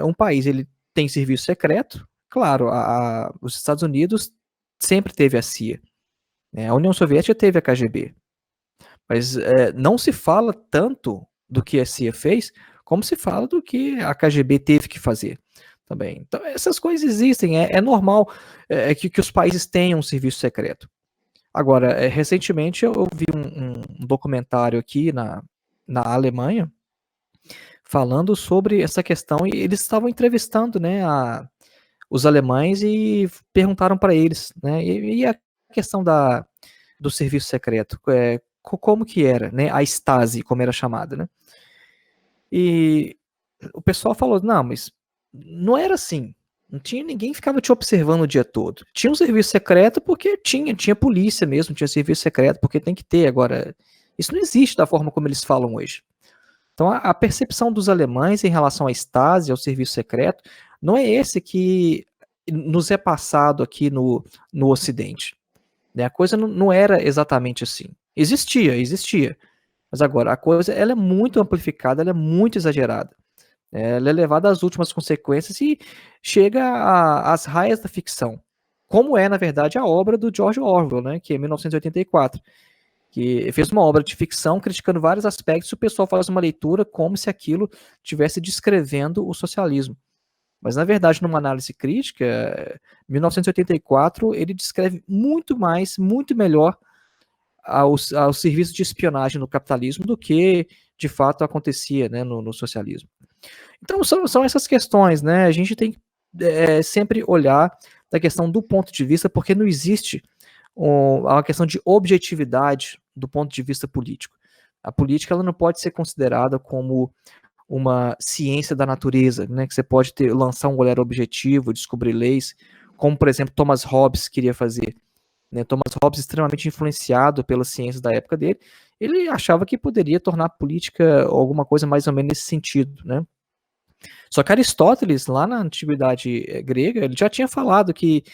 um país ele tem serviço secreto, claro, os Estados Unidos sempre teve a CIA, né, a União Soviética teve a KGB, mas não se fala tanto do que a CIA fez, como se fala do que a KGB teve que fazer também. Então, essas coisas existem, é normal que os países tenham um serviço secreto. Agora, recentemente eu vi um documentário aqui na Alemanha falando sobre essa questão e eles estavam entrevistando, né, os alemães e perguntaram para eles, né, e a questão do serviço secreto, como que era, né, a Stasi, como era chamada, né? E o pessoal falou, não, mas não era assim. Não tinha ninguém que ficava te observando o dia todo. Tinha um serviço secreto porque tinha polícia mesmo, tinha serviço secreto porque tem que ter. Agora, isso não existe da forma como eles falam hoje. Então, a percepção dos alemães em relação à Stasi, ao serviço secreto, não é esse que nos é passado aqui no Ocidente. Né? A coisa não era exatamente assim. Existia. Mas agora, a coisa ela é muito amplificada, ela é muito exagerada. Ela é levada às últimas consequências e chega às raias da ficção. Como é, na verdade, a obra do George Orwell, né, que é 1984, que fez uma obra de ficção criticando vários aspectos e o pessoal faz uma leitura como se aquilo estivesse descrevendo o socialismo. Mas, na verdade, numa análise crítica, 1984 ele descreve muito mais, muito melhor ao serviço de espionagem no capitalismo do que, de fato, acontecia, né, no socialismo. Então, são essas questões, né? A gente tem que sempre olhar da questão do ponto de vista, porque não existe uma questão de objetividade do ponto de vista político. A política ela não pode ser considerada como uma ciência da natureza, né? Que você pode lançar um olhar objetivo, descobrir leis, como, por exemplo, Thomas Hobbes queria fazer. Né? Thomas Hobbes, extremamente influenciado pelas ciências da época dele, ele achava que poderia tornar a política alguma coisa mais ou menos nesse sentido, né? Só que Aristóteles, lá na antiguidade grega, ele já tinha falado que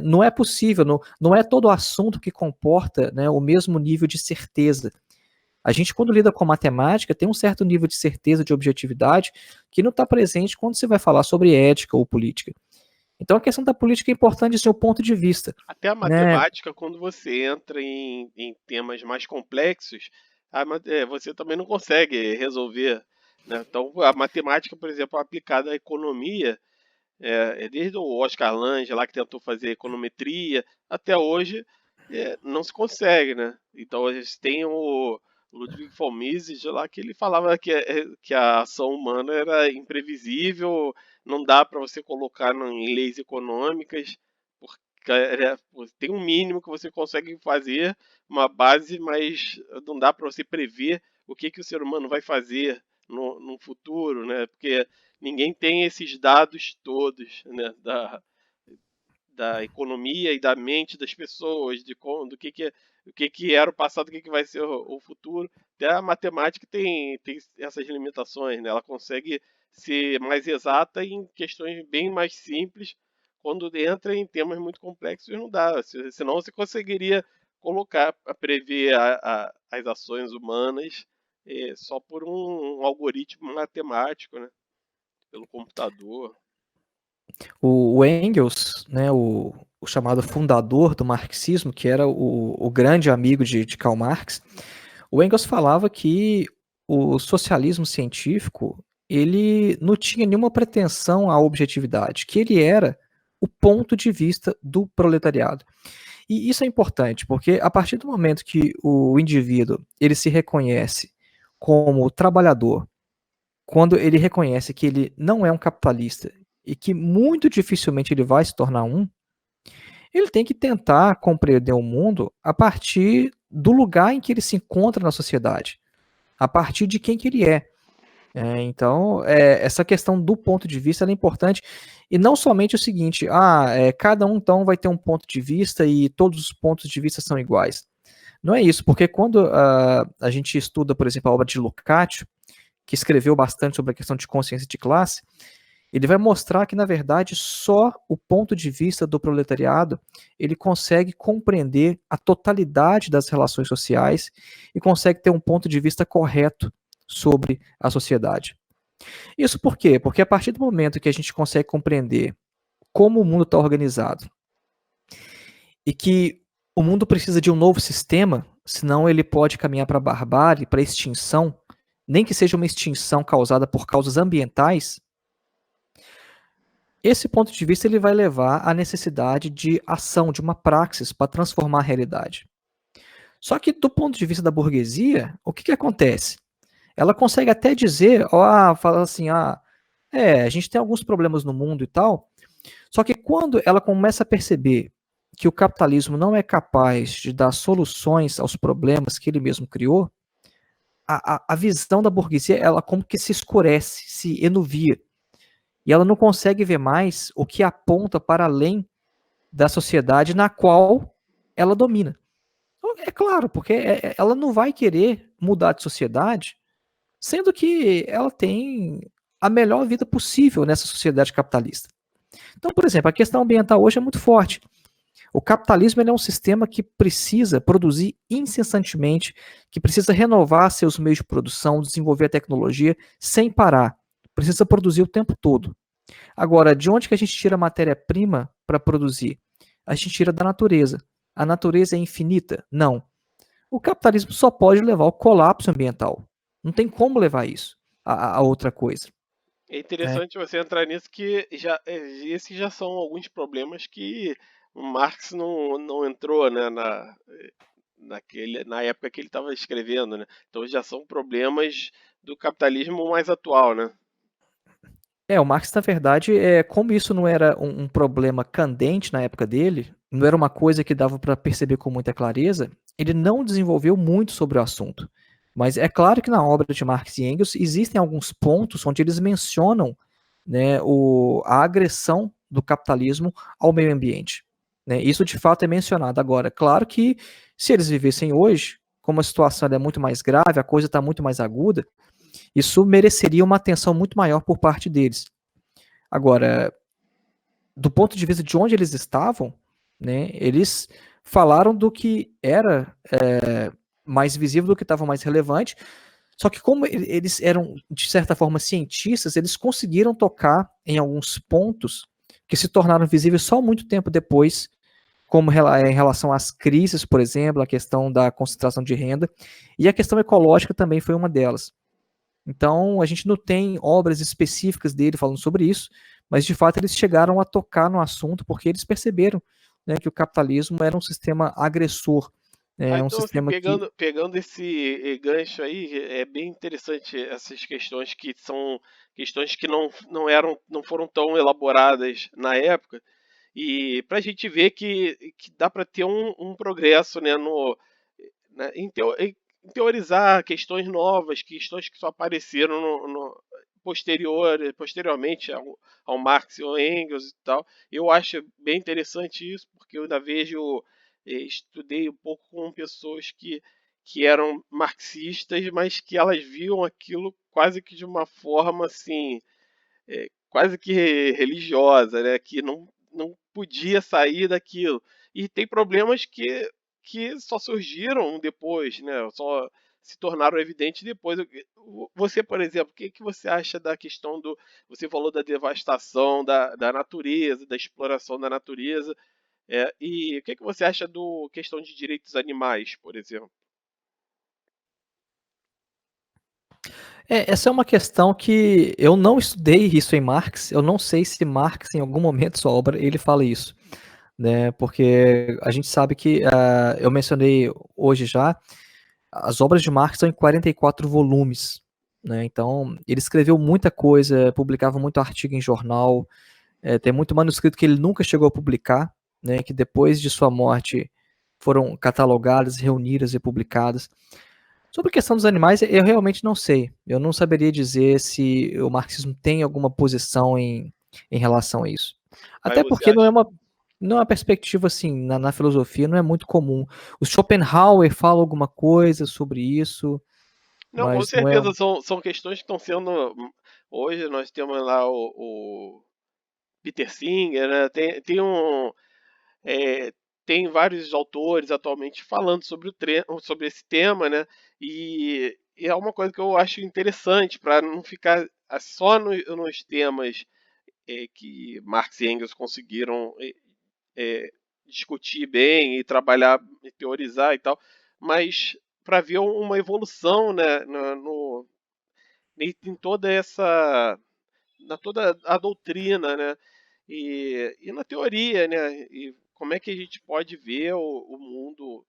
não é possível, não é todo assunto que comporta, né, o mesmo nível de certeza. A gente, quando lida com matemática, tem um certo nível de certeza, de objetividade, que não está presente quando você vai falar sobre ética ou política. Então a questão da política é importante do seu ponto de vista. Até a Né? matemática, quando você entra em temas mais complexos, você também não consegue resolver. Né? Então, a matemática, por exemplo, aplicada à economia, desde o Oscar Lange, lá que tentou fazer econometria, até hoje não se consegue. Né? Então, a gente tem o Ludwig von Mises lá que ele falava que a ação humana era imprevisível, não dá para você colocar em leis econômicas, porque tem um mínimo que você consegue fazer, uma base, mas não dá para você prever o que o ser humano vai fazer no futuro, né? Porque ninguém tem esses dados todos, né? Da economia e da mente das pessoas, do que era o passado, o que vai ser o futuro. Até a matemática tem essas limitações, né? Ela consegue ser mais exata em questões bem mais simples. Quando entra em temas muito complexos, não dá. Senão você conseguiria prever as ações humanas só por um algoritmo matemático, né? Pelo computador. O Engels, né, o chamado fundador do marxismo, que era o grande amigo de Karl Marx, o Engels falava que o socialismo científico ele não tinha nenhuma pretensão à objetividade, que ele era o ponto de vista do proletariado. E isso é importante, porque a partir do momento que o indivíduo ele se reconhece como trabalhador, quando ele reconhece que ele não é um capitalista e que muito dificilmente ele vai se tornar um, ele tem que tentar compreender o mundo a partir do lugar em que ele se encontra na sociedade, a partir de quem que ele é. Então, essa questão do ponto de vista é importante, e não somente o seguinte, cada um então vai ter um ponto de vista e todos os pontos de vista são iguais. Não é isso, porque quando a gente estuda, por exemplo, a obra de Lukács, que escreveu bastante sobre a questão de consciência de classe, ele vai mostrar que, na verdade, só o ponto de vista do proletariado ele consegue compreender a totalidade das relações sociais e consegue ter um ponto de vista correto sobre a sociedade. Isso por quê? Porque a partir do momento que a gente consegue compreender como o mundo está organizado e que o mundo precisa de um novo sistema, senão ele pode caminhar para a barbárie, para a extinção, nem que seja uma extinção causada por causas ambientais, esse ponto de vista ele vai levar à necessidade de ação, de uma praxis para transformar a realidade. Só que do ponto de vista da burguesia, o que acontece? Ela consegue até dizer, fala assim, a gente tem alguns problemas no mundo e tal, só que quando ela começa a perceber que o capitalismo não é capaz de dar soluções aos problemas que ele mesmo criou, a visão da burguesia, ela como que se escurece, se enuvia. E ela não consegue ver mais o que aponta para além da sociedade na qual ela domina. É claro, porque ela não vai querer mudar de sociedade sendo que ela tem a melhor vida possível nessa sociedade capitalista. Então, por exemplo, a questão ambiental hoje é muito forte. O capitalismo é um sistema que precisa produzir incessantemente, que precisa renovar seus meios de produção, desenvolver a tecnologia sem parar. Precisa produzir o tempo todo. Agora, de onde que a gente tira a matéria-prima para produzir? A gente tira da natureza. A natureza é infinita? Não. O capitalismo só pode levar ao colapso ambiental. Não tem como levar isso a outra coisa. É Né? interessante você entrar nisso que esses já são alguns problemas que o Marx não entrou, né, na época que ele estava escrevendo, né? Então já são problemas do capitalismo mais atual, né? O Marx, na verdade, como isso não era um problema candente na época dele, não era uma coisa que dava para perceber com muita clareza, ele não desenvolveu muito sobre o assunto. Mas é claro que na obra de Marx e Engels existem alguns pontos onde eles mencionam, né, a agressão do capitalismo ao meio ambiente. Né? Isso de fato é mencionado. Agora, claro que se eles vivessem hoje, como a situação é muito mais grave, a coisa está muito mais aguda, isso mereceria uma atenção muito maior por parte deles. Agora, do ponto de vista de onde eles estavam, né, eles falaram do que era mais visível, do que estava mais relevante, só que como eles eram, de certa forma, cientistas, eles conseguiram tocar em alguns pontos que se tornaram visíveis só muito tempo depois, como em relação às crises, por exemplo, a questão da concentração de renda, e a questão ecológica também foi uma delas. Então, a gente não tem obras específicas dele falando sobre isso, mas de fato eles chegaram a tocar no assunto porque eles perceberam, né, que o capitalismo era um sistema agressor, Ah, né, um então, assim, sistema que. pegando esse gancho aí, é bem interessante essas questões que são questões que não foram tão elaboradas na época, e para a gente ver que dá para ter um progresso, né, em teorizar questões novas, questões que só apareceram posteriormente ao Marx e ao Engels e tal. Eu acho bem interessante isso, porque eu ainda vejo, estudei um pouco com pessoas que eram marxistas, mas que elas viam aquilo quase que de uma forma assim, quase que religiosa, né? Que não podia sair daquilo. E tem problemas que só surgiram depois, né? Só se tornaram evidentes depois. Você, por exemplo, o que você acha da questão do. Você falou da devastação da natureza, da exploração da natureza. E o que você acha do questão de direitos animais, por exemplo? Essa é uma questão que eu não estudei isso em Marx, eu não sei se Marx, em algum momento da sua obra, ele fala isso, né? Porque a gente sabe que, eu mencionei hoje já, as obras de Marx são em 44 volumes, né? Então, ele escreveu muita coisa, publicava muito artigo em jornal, tem muito manuscrito que ele nunca chegou a publicar, né? Que depois de sua morte foram catalogadas, reunidas e publicadas. Sobre a questão dos animais, eu realmente não sei. Eu não saberia dizer se o marxismo tem alguma posição em relação a isso. Mas Até você porque acha. não é uma perspectiva assim, na filosofia não é muito comum. O Schopenhauer fala alguma coisa sobre isso, Não, com mas não é. certeza são questões que estão sendo. Hoje nós temos lá o Peter Singer, né? É, tem vários autores atualmente falando sobre esse tema, né? E é uma coisa que eu acho interessante para não ficar só nos temas que Marx e Engels conseguiram é, discutir bem e trabalhar, e teorizar e tal, mas para ver uma evolução, né, em toda essa, na toda a doutrina, né, e na teoria, né, e como é que a gente pode ver o mundo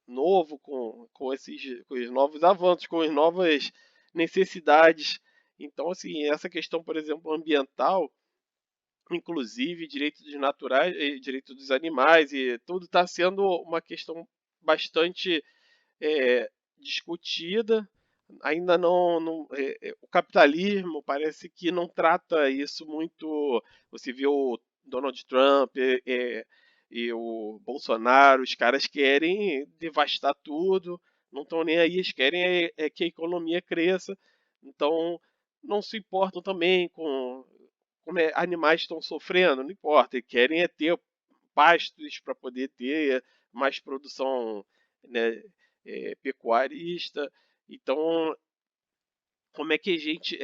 novo com os novos avanços, com as novas necessidades. Então, assim, essa questão, por exemplo, ambiental, inclusive direitos dos naturais, direitos dos animais e tudo está sendo uma questão bastante discutida. Ainda o capitalismo parece que não trata isso muito. Você vê o Donald Trump e o Bolsonaro, os caras querem devastar tudo, não estão nem aí, eles querem é que a economia cresça, então não se importam também com como animais estão sofrendo, não importa, eles querem é ter pastos para poder ter mais produção, né, pecuarista. Então, como é que a gente,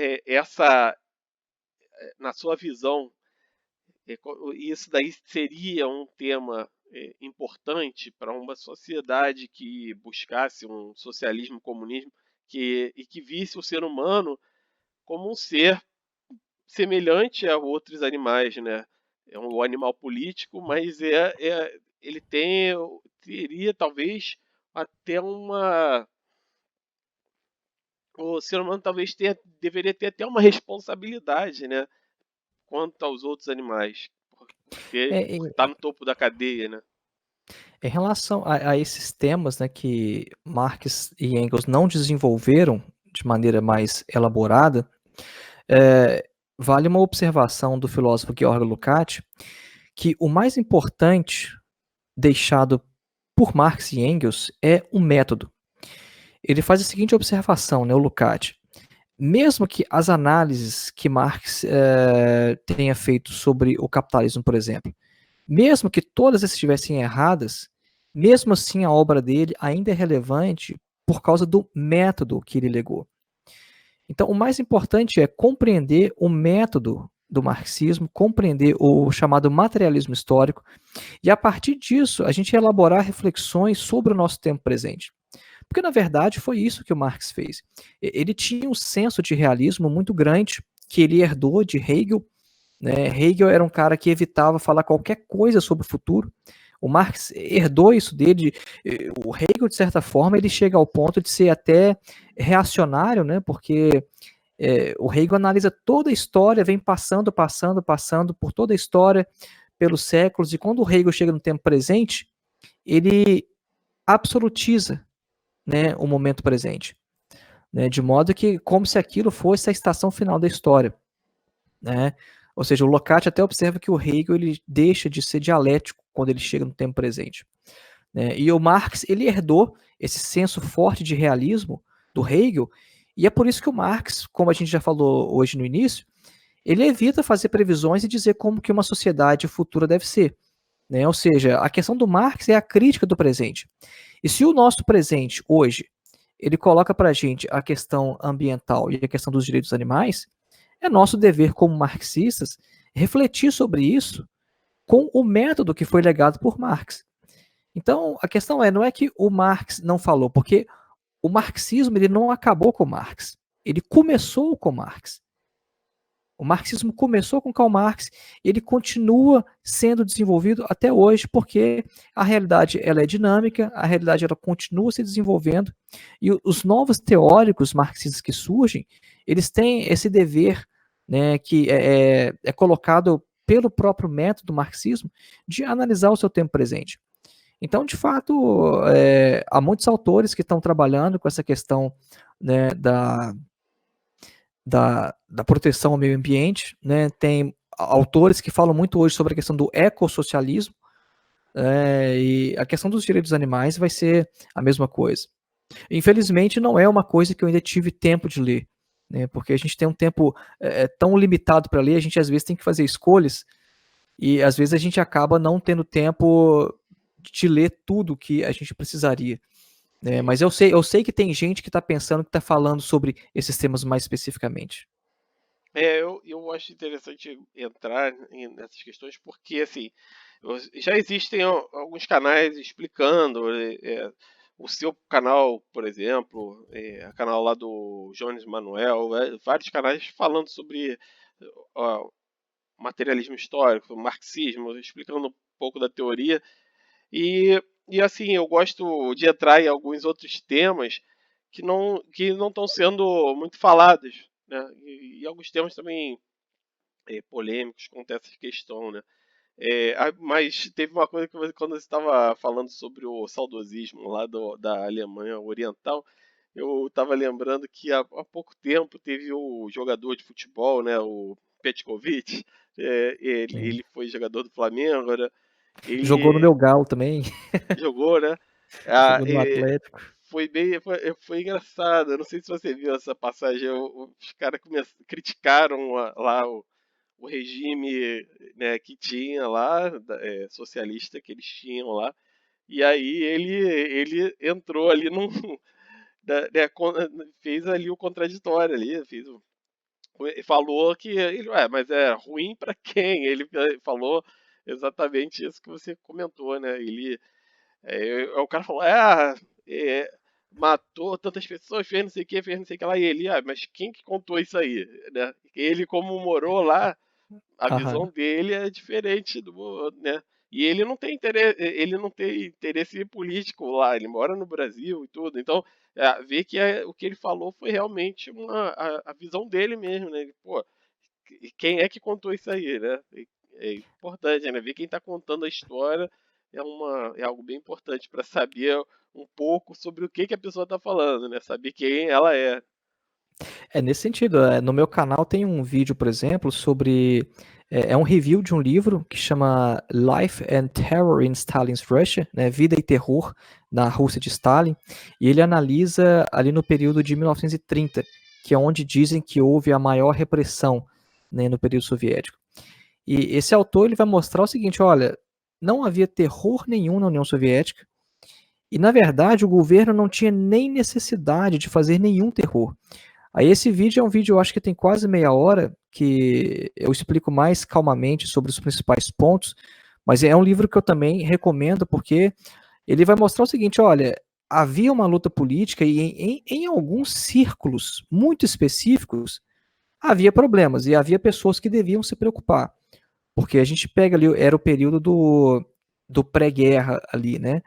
na sua visão, isso daí seria um tema importante para uma sociedade que buscasse um socialismo, comunismo, e que visse o ser humano como um ser semelhante a outros animais, né? É um animal político, mas ele teria talvez até uma. O ser humano talvez deveria ter até uma responsabilidade, né? Quanto aos outros animais, porque É, em, está no topo da cadeia, né? em relação a esses temas, né, que Marx e Engels não desenvolveram de maneira mais elaborada, vale uma observação do filósofo Georg Lukács, que o mais importante deixado por Marx e Engels é o método. Ele faz a seguinte observação, né, o Lukács: mesmo que as análises que Marx tenha feito sobre o capitalismo, por exemplo, mesmo que todas estivessem erradas, mesmo assim a obra dele ainda é relevante por causa do método que ele legou. Então, o mais importante é compreender o método do marxismo, compreender o chamado materialismo histórico, e a partir disso a gente elaborar reflexões sobre o nosso tempo presente. Porque, na verdade, foi isso que o Marx fez. Ele tinha um senso de realismo muito grande, que ele herdou de Hegel, né? Hegel era um cara que evitava falar qualquer coisa sobre o futuro. O Marx herdou isso dele. O Hegel, de certa forma, ele chega ao ponto de ser até reacionário, né? Porque o Hegel analisa toda a história, vem passando por toda a história, pelos séculos, e quando o Hegel chega no tempo presente, ele absolutiza, né, o momento presente, né, de modo que como se aquilo fosse a estação final da história, né? Ou seja, o Lukács até observa que o Hegel ele deixa de ser dialético quando ele chega no tempo presente, né? E o Marx ele herdou esse senso forte de realismo do Hegel, e é por isso que o Marx, como a gente já falou hoje no início, ele evita fazer previsões e dizer como que uma sociedade futura deve ser, né? Ou seja, a questão do Marx é a crítica do presente. E se o nosso presente hoje ele coloca para a gente a questão ambiental e a questão dos direitos animais, é nosso dever como marxistas refletir sobre isso com o método que foi legado por Marx. Então, a questão não é que o Marx não falou, porque o marxismo ele não acabou com Marx, ele começou com Marx. O marxismo começou com Karl Marx, ele continua sendo desenvolvido até hoje, porque a realidade ela é dinâmica, a realidade ela continua se desenvolvendo, e os novos teóricos marxistas que surgem, eles têm esse dever, né, que é colocado pelo próprio método do marxismo, de analisar o seu tempo presente. Então, de fato, há muitos autores que estão trabalhando com essa questão, né, da proteção ao meio ambiente, né? Tem autores que falam muito hoje sobre a questão do ecossocialismo, e a questão dos direitos dos animais vai ser a mesma coisa. Infelizmente, não é uma coisa que eu ainda tive tempo de ler, né? Porque a gente tem um tempo tão limitado para ler, a gente às vezes tem que fazer escolhas, e às vezes a gente acaba não tendo tempo de ler tudo que a gente precisaria. Sim. Mas eu sei que tem gente que está pensando, que está falando sobre esses temas mais especificamente. Eu acho interessante entrar nessas questões porque, assim, já existem alguns canais explicando, o seu canal, por exemplo, o canal lá do Jones Manuel, vários canais falando sobre ó, materialismo histórico, marxismo, explicando um pouco da teoria. E assim, eu gosto de entrar em alguns outros temas que não estão sendo muito falados, né? E alguns temas também polêmicos quanto a essa questão, né? Mas teve uma coisa que quando você estava falando sobre o saudosismo lá da Alemanha Oriental, eu estava lembrando que há pouco tempo teve o jogador de futebol, né? O Petkovic, Sim. ele foi jogador do Flamengo, né? Jogou no Ele meu Galo também, jogou, né? Ah, jogou no Atlético. foi engraçado. Eu não sei se você viu essa passagem. Os caras criticaram lá o regime, né, que tinha lá, socialista que eles tinham lá. E aí ele entrou ali fez ali o contraditório ali, falou que ele, mas é ruim para quem? Ele falou exatamente isso que você comentou, né? O cara falou, é, matou tantas pessoas, fez não sei o que, fez não sei o que lá, e ele, mas quem que contou isso aí, né? Ele como morou lá, a visão Aham. dele é diferente né? E ele não tem interesse político lá, ele mora no Brasil e tudo. Então, ver que o que ele falou foi realmente a visão dele mesmo, né? Pô, quem é que contou isso aí, né? É importante, né? Ver quem está contando a história é algo bem importante para saber um pouco sobre o que a pessoa está falando, né? Saber quem ela é. É nesse sentido. No meu canal tem um vídeo, por exemplo, sobre. É um review de um livro que chama Life and Terror in Stalin's Russia, né, Vida e Terror na Rússia de Stalin, e ele analisa ali no período de 1930, que é onde dizem que houve a maior repressão, né, no período soviético. E esse autor ele vai mostrar o seguinte: olha, não havia terror nenhum na União Soviética, e na verdade o governo não tinha nem necessidade de fazer nenhum terror. Aí esse vídeo é um vídeo, eu acho que tem quase meia hora, que eu explico mais calmamente sobre os principais pontos, mas é um livro que eu também recomendo porque ele vai mostrar o seguinte: olha, havia uma luta política e em alguns círculos muito específicos havia problemas e havia pessoas que deviam se preocupar, porque a gente pega ali, era o período do pré-guerra ali, né?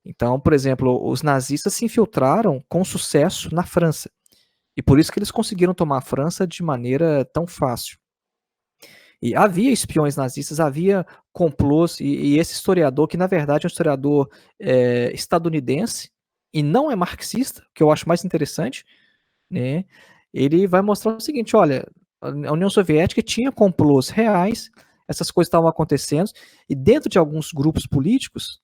Então, por exemplo, os nazistas se infiltraram com sucesso na França. E por isso que eles conseguiram tomar a França de maneira tão fácil. E havia espiões nazistas, havia complôs, e esse historiador, que na verdade é um historiador estadunidense, e não é marxista, que eu acho mais interessante, né? Ele vai mostrar o seguinte: olha, a União Soviética tinha complôs reais, essas coisas estavam acontecendo, e dentro de alguns grupos políticos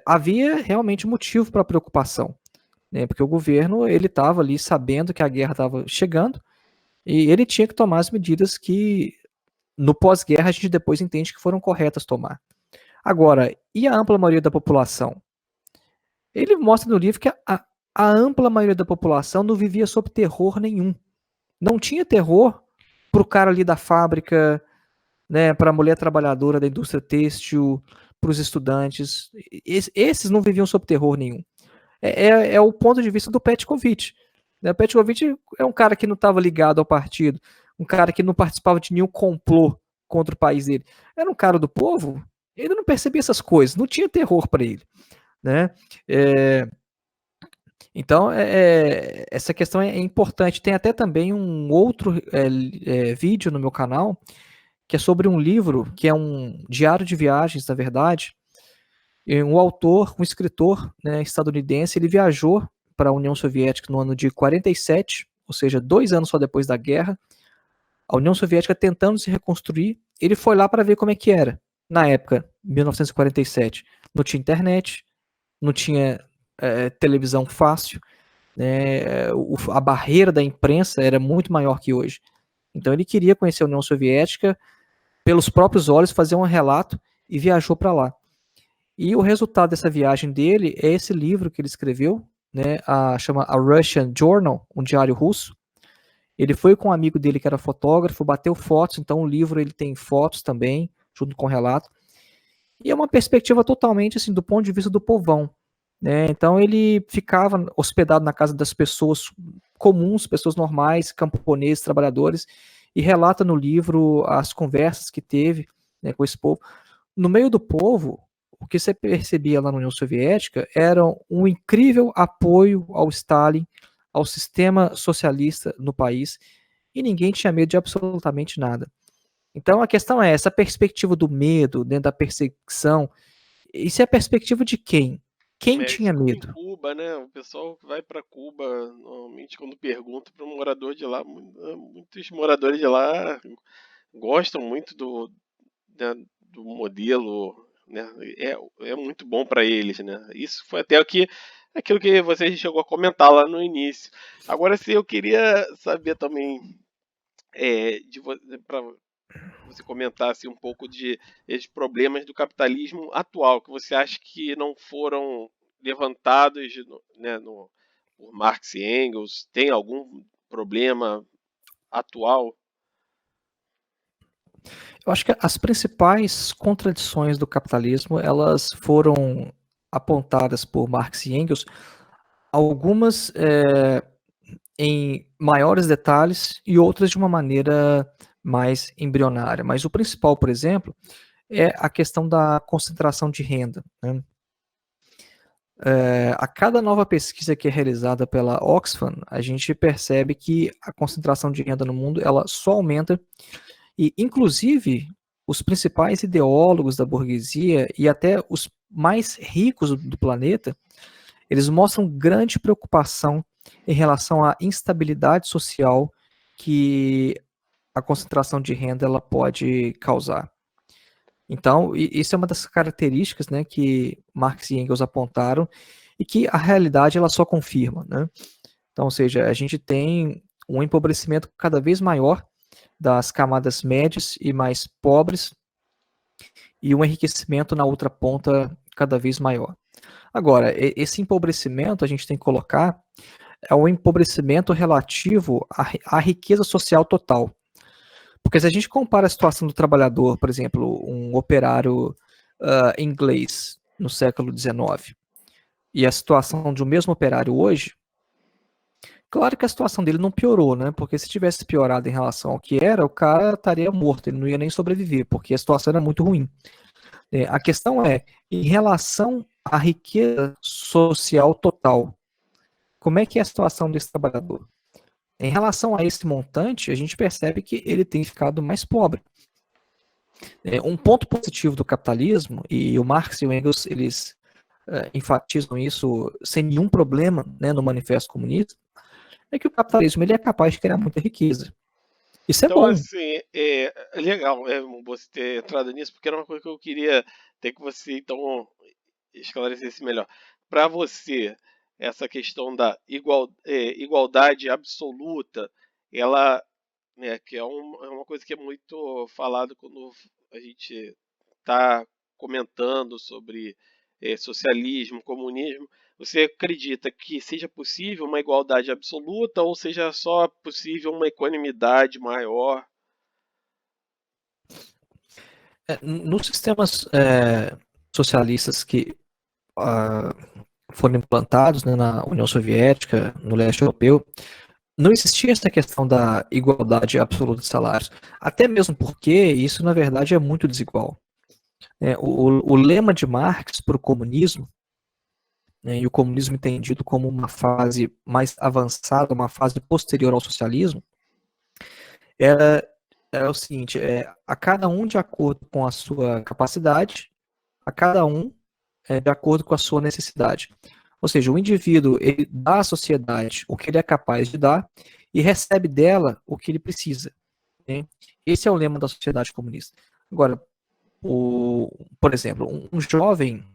havia realmente motivo para preocupação, né? Porque o governo ele estava ali sabendo que a guerra estava chegando e ele tinha que tomar as medidas que no pós-guerra a gente depois entende que foram corretas tomar. Agora, e a ampla maioria da população? Ele mostra no livro que a ampla maioria da população não vivia sob terror nenhum. Não tinha terror para o cara ali da fábrica, né, para a mulher trabalhadora da indústria têxtil, para os estudantes. Esses não viviam sob terror nenhum. É o ponto de vista do Petkovic. Né? O Petkovic é um cara que não estava ligado ao partido, um cara que não participava de nenhum complô contra o país dele. Era um cara do povo, ele não percebia essas coisas, não tinha terror para ele. Né? Então, essa questão é importante. Tem até também um outro vídeo no meu canal, que é sobre um livro, que é um diário de viagens, na verdade. E um autor, um escritor, né, estadunidense, ele viajou para a União Soviética no ano de 47, ou seja, 2 anos só depois da guerra. A União Soviética tentando se reconstruir, ele foi lá para ver como é que era. Na época, 1947, não tinha internet, não tinha televisão fácil, né, a barreira da imprensa era muito maior que hoje. Então ele queria conhecer a União Soviética pelos próprios olhos, fazer um relato e viajou para lá. E o resultado dessa viagem dele é esse livro que ele escreveu, né, chama A Russian Journal, um diário russo. Ele foi com um amigo dele que era fotógrafo, bateu fotos, então o livro ele tem fotos também, junto com o relato. E é uma perspectiva totalmente assim do ponto de vista do povão. Né? Então ele ficava hospedado na casa das pessoas comuns, pessoas normais, camponeses, trabalhadores, e relata no livro as conversas que teve, né, com esse povo. No meio do povo, o que você percebia lá na União Soviética era um incrível apoio ao Stalin, ao sistema socialista no país, e ninguém tinha medo de absolutamente nada. Então a questão é essa perspectiva do medo, dentro da perseguição. Isso é a perspectiva de quem? Quem É tinha tipo em medo? Cuba, né? O pessoal que vai para Cuba, normalmente quando pergunta para um morador de lá, muitos moradores de lá gostam muito né, do modelo, né? É muito bom para eles, né? Isso foi até o que aquilo que você chegou a comentar lá no início. Agora sim, eu queria saber também de você, para você comentasse um pouco de esses problemas do capitalismo atual, que você acha que não foram levantados, né, por Marx e Engels. Tem algum problema atual? Eu acho que as principais contradições do capitalismo, elas foram apontadas por Marx e Engels, algumas em maiores detalhes e outras de uma maneira mais embrionária. Mas o principal, por exemplo, é a questão da concentração de renda, né? A cada nova pesquisa que é realizada pela Oxfam, a gente percebe que a concentração de renda no mundo ela só aumenta e, inclusive, os principais ideólogos da burguesia e até os mais ricos do planeta, eles mostram grande preocupação em relação à instabilidade social que a concentração de renda ela pode causar. Então, isso é uma das características, né, que Marx e Engels apontaram e que a realidade ela só confirma, né? Então, ou seja, a gente tem um empobrecimento cada vez maior das camadas médias e mais pobres e um enriquecimento na outra ponta cada vez maior. Agora, esse empobrecimento a gente tem que colocar é um empobrecimento relativo à riqueza social total. Porque se a gente compara a situação do trabalhador, por exemplo, um operário inglês no século XIX e a situação de um mesmo operário hoje, claro que a situação dele não piorou, né? Porque se tivesse piorado em relação ao que era, o cara estaria morto, ele não ia nem sobreviver, porque a situação era muito ruim. A questão é, em relação à riqueza social total, como é que é a situação desse trabalhador? Em relação a esse montante, a gente percebe que ele tem ficado mais pobre. Um ponto positivo do capitalismo, e o Marx e o Engels eles enfatizam isso sem nenhum problema, né, no Manifesto Comunista, é que o capitalismo ele é capaz de criar muita riqueza. Isso é Então, bom. assim, é legal você ter entrado nisso, porque era uma coisa que eu queria ter que você, então, esclarecesse melhor. Para você, essa questão da igualdade absoluta, ela, né, que é uma coisa que é muito falado quando a gente está comentando sobre socialismo, comunismo. Você acredita que seja possível uma igualdade absoluta ou seja só possível uma equanimidade maior? Nos sistemas socialistas que ah, foram implantados, né, na União Soviética, no leste europeu, não existia essa questão da igualdade absoluta de salários. Até mesmo porque isso, na verdade, é muito desigual. O lema de Marx para o comunismo, né, e o comunismo entendido como uma fase mais avançada, uma fase posterior ao socialismo, era, era o seguinte: a cada um de acordo com a sua capacidade, a cada um de acordo com a sua necessidade. Ou seja, o indivíduo ele dá à sociedade o que ele é capaz de dar e recebe dela o que ele precisa. Né? Esse é o lema da sociedade comunista. Agora, por exemplo, um jovem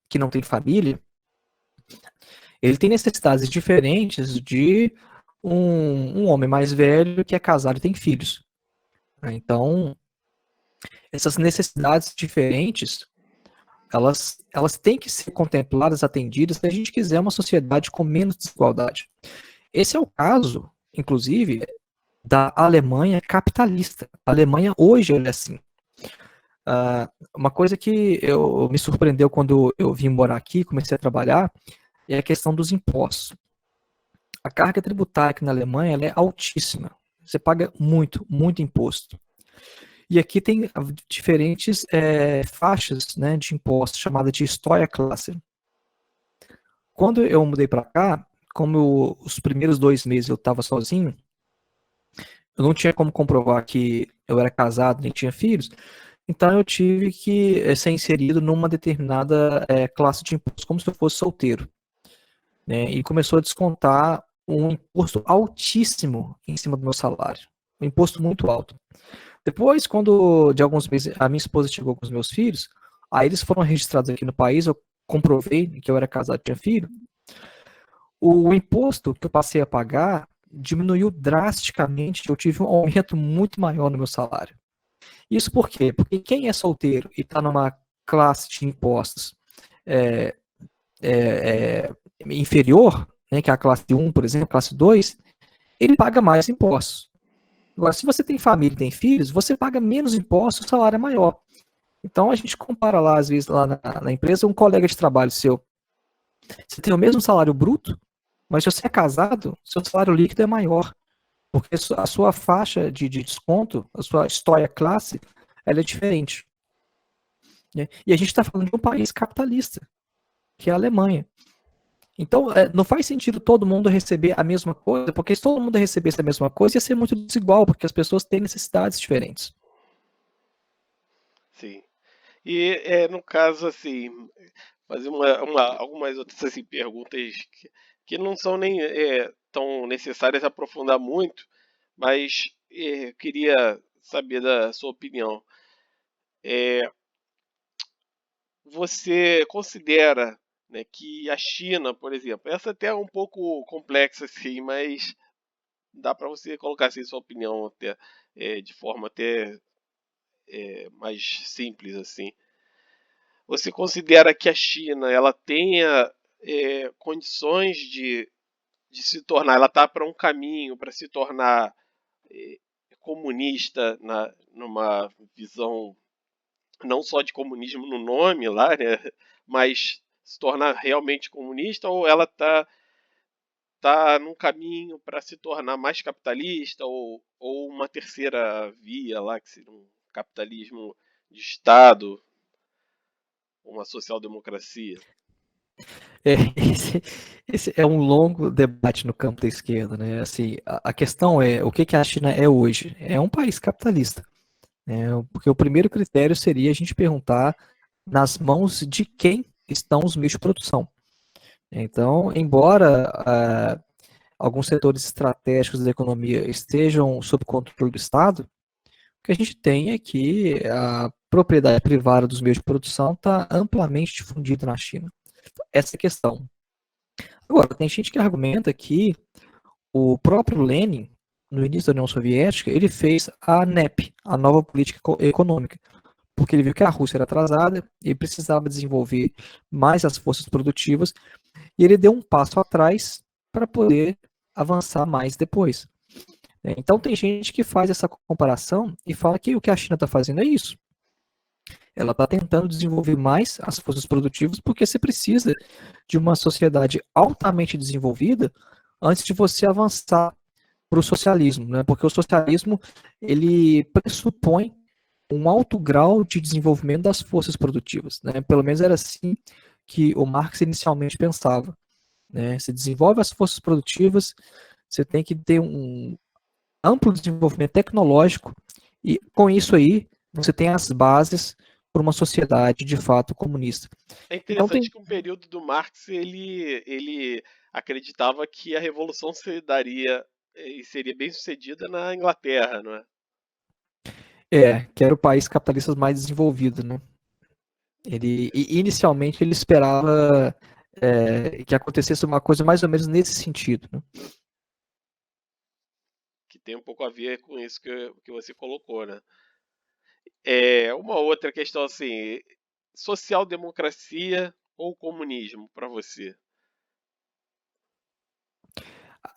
que não tem família, ele tem necessidades diferentes de um homem mais velho que é casado e tem filhos. Né? Então, essas necessidades diferentes, elas têm que ser contempladas, atendidas, se a gente quiser uma sociedade com menos desigualdade. Esse é o caso, inclusive, da Alemanha capitalista. A Alemanha hoje é assim. Uma coisa que me surpreendeu quando eu vim morar aqui, comecei a trabalhar, é a questão dos impostos. A carga tributária aqui na Alemanha ela é altíssima. Você paga muito, muito imposto. E aqui tem diferentes faixas, né, de impostos, chamada de Steuerklasse. Quando eu mudei para cá, como os primeiros 2 meses eu estava sozinho, eu não tinha como comprovar que eu era casado nem tinha filhos, então eu tive que ser inserido numa determinada classe de imposto, como se eu fosse solteiro. Né, e começou a descontar um imposto altíssimo em cima do meu salário. Um imposto muito alto. Depois, quando de alguns meses a minha esposa chegou com os meus filhos, aí eles foram registrados aqui no país, eu comprovei que eu era casado e tinha filho, O imposto que eu passei a pagar diminuiu drasticamente, eu tive um aumento muito maior no meu salário. Isso por quê? Porque quem é solteiro e está numa classe de impostos é, inferior, né, que é a classe 1, por exemplo, classe 2, ele paga mais impostos. Agora, se você tem família e tem filhos, você paga menos impostos, o salário é maior. Então a gente compara lá, às vezes, lá na empresa, um colega de trabalho seu. Você tem o mesmo salário bruto, mas se você é casado, seu salário líquido é maior. Porque a sua faixa de desconto, a sua história classe, ela é diferente. Né? E a gente está falando de um país capitalista, que é a Alemanha. Então, não faz sentido todo mundo receber a mesma coisa, porque se todo mundo recebesse a mesma coisa, ia ser muito desigual, porque as pessoas têm necessidades diferentes. Sim. E no caso, assim, fazer algumas outras assim, perguntas que não são nem tão necessárias aprofundar muito, mas queria saber da sua opinião. É, Você considera, né, que a China, por exemplo, essa até é um pouco complexa assim, mas dá para você colocar assim sua opinião até de forma até mais simples assim. Você considera que a China ela tenha condições de se tornar, ela está para um caminho para se tornar comunista numa visão não só de comunismo no nome lá, né, mas se tornar realmente comunista, ou ela tá num caminho para se tornar mais capitalista, ou uma terceira via lá, que seria um capitalismo de Estado, uma social-democracia? É, esse é um longo debate no campo da esquerda, né? Assim, a questão é o que a China é hoje? É um país capitalista, né? Porque o primeiro critério seria a gente perguntar nas mãos de quem estão os meios de produção. Então, embora alguns setores estratégicos da economia estejam sob controle do Estado, o que a gente tem é que a propriedade privada dos meios de produção está amplamente difundida na China. Essa é a questão. Agora, tem gente que argumenta que o próprio Lenin, no início da União Soviética, ele fez a NEP, a nova política econômica, porque ele viu que a Rússia era atrasada e precisava desenvolver mais as forças produtivas, e ele deu um passo atrás para poder avançar mais depois. Então tem gente que faz essa comparação e fala que o que a China está fazendo é isso. Ela está tentando desenvolver mais as forças produtivas porque você precisa de uma sociedade altamente desenvolvida antes de você avançar para o socialismo, né? Porque o socialismo ele pressupõe um alto grau de desenvolvimento das forças produtivas, né? Pelo menos era assim que o Marx inicialmente pensava, né? Você desenvolve as forças produtivas, você tem que ter um amplo desenvolvimento tecnológico e com isso aí você tem as bases para uma sociedade de fato comunista. É Então interessante tem que um período do Marx ele acreditava que a revolução se daria e seria bem sucedida na Inglaterra, não é? que era o país capitalista mais desenvolvido, né? Ele inicialmente ele esperava que acontecesse uma coisa mais ou menos nesse sentido, né? Que tem um pouco a ver com isso que você colocou, né? Uma outra questão assim, social-democracia ou comunismo para você?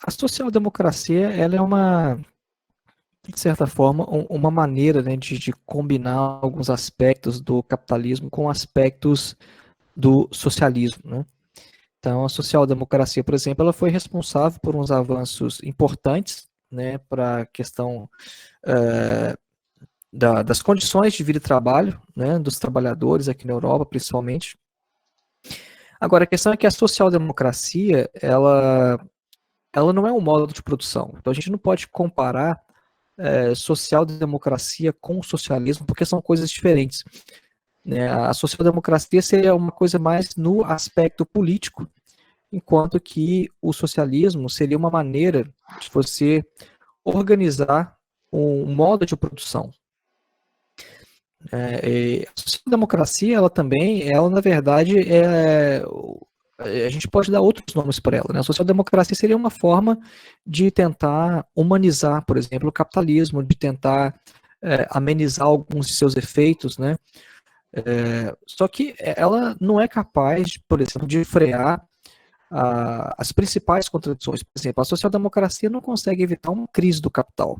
A social-democracia ela é uma, de certa forma, uma maneira, né, de combinar alguns aspectos do capitalismo com aspectos do socialismo, né? Então, a social-democracia, por exemplo, ela foi responsável por uns avanços importantes, né, para a questão das condições de vida e trabalho, né, dos trabalhadores aqui na Europa, principalmente. Agora, a questão é que a social-democracia, ela não é um modo de produção. Então, a gente não pode comparar social-democracia com o socialismo, porque são coisas diferentes. Né? A social-democracia seria uma coisa mais no aspecto político, enquanto que o socialismo seria uma maneira de você organizar um modo de produção. A social-democracia, ela também, ela na verdade a gente pode dar outros nomes para ela, né? A social-democracia seria uma forma de tentar humanizar, por exemplo, o capitalismo, de tentar amenizar alguns de seus efeitos, né? Só que ela não é capaz, por exemplo, de frear as principais contradições. Por exemplo, a social-democracia não consegue evitar uma crise do capital,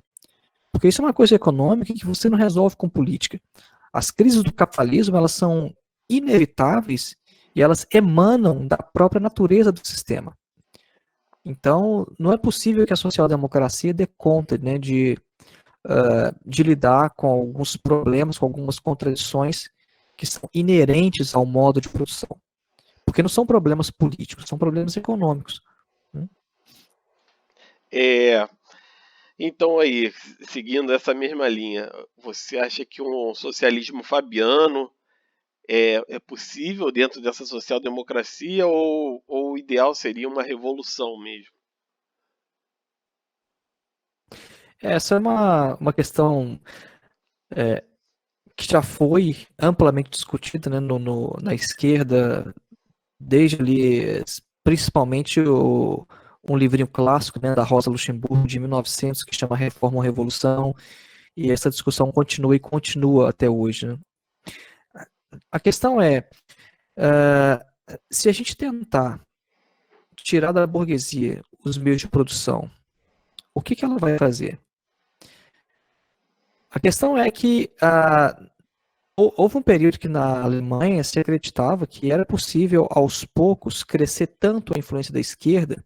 porque isso é uma coisa econômica que você não resolve com política. As crises do capitalismo, elas são inevitáveis e elas emanam da própria natureza do sistema. Então, não é possível que a social-democracia dê conta, né, de lidar com alguns problemas, com algumas contradições que são inerentes ao modo de produção. Porque não são problemas políticos, são problemas econômicos. Né? É, então aí, seguindo essa mesma linha, você acha que um socialismo fabiano é possível dentro dessa social-democracia ou o ideal seria uma revolução mesmo? Essa é uma questão que já foi amplamente discutida, né, na esquerda, desde ali, principalmente um livrinho clássico, né, da Rosa Luxemburgo, de 1900, que chama Reforma ou Revolução, e essa discussão continua e continua até hoje. Né? A questão é, se a gente tentar tirar da burguesia os meios de produção, o que ela vai fazer? A questão é que houve um período que na Alemanha se acreditava que era possível, aos poucos, crescer tanto a influência da esquerda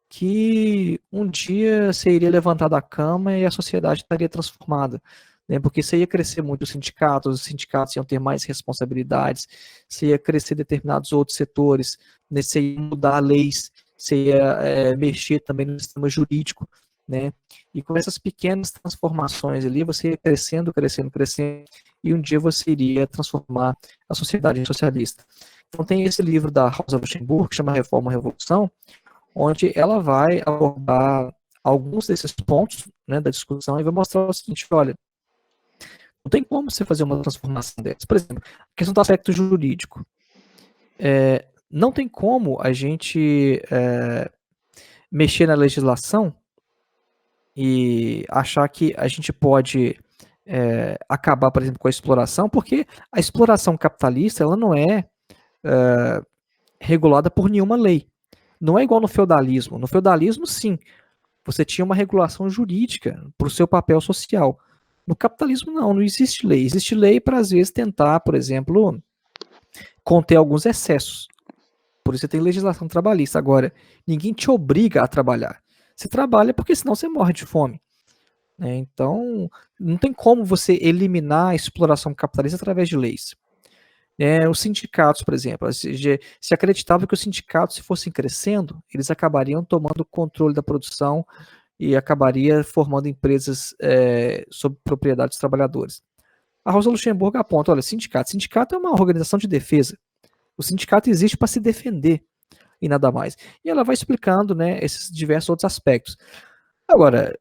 que um dia você iria levantar da cama e a sociedade estaria transformada. Né? Porque você ia crescer muito os sindicatos iam ter mais responsabilidades, você ia crescer determinados outros setores, né? Você ia mudar leis, você ia mexer também no sistema jurídico. Né? E com essas pequenas transformações ali, você ia crescendo, crescendo, crescendo, e um dia você iria transformar a sociedade em socialista. Então tem esse livro da Rosa Luxemburgo, que chama Reforma e Revolução, onde ela vai abordar alguns desses pontos, né, da discussão e vai mostrar o seguinte, olha, não tem como você fazer uma transformação dessa. Por exemplo, a questão do aspecto jurídico. Não tem como a gente mexer na legislação e achar que a gente pode acabar, por exemplo, com a exploração, porque a exploração capitalista ela não é regulada por nenhuma lei. Não é igual no feudalismo. No feudalismo, sim, você tinha uma regulação jurídica para o seu papel social. No capitalismo, não existe lei. Existe lei para, às vezes, tentar, por exemplo, conter alguns excessos. Por isso você tem legislação trabalhista. Agora, ninguém te obriga a trabalhar. Você trabalha porque senão você morre de fome. Né? Então, não tem como você eliminar a exploração capitalista através de leis. Os sindicatos, por exemplo, se acreditava que os sindicatos, se fossem crescendo, eles acabariam tomando o controle da produção e acabaria formando empresas sob propriedade dos trabalhadores. A Rosa Luxemburgo aponta, olha, sindicato é uma organização de defesa. O sindicato existe para se defender e nada mais. E ela vai explicando, né, esses diversos outros aspectos. Agora,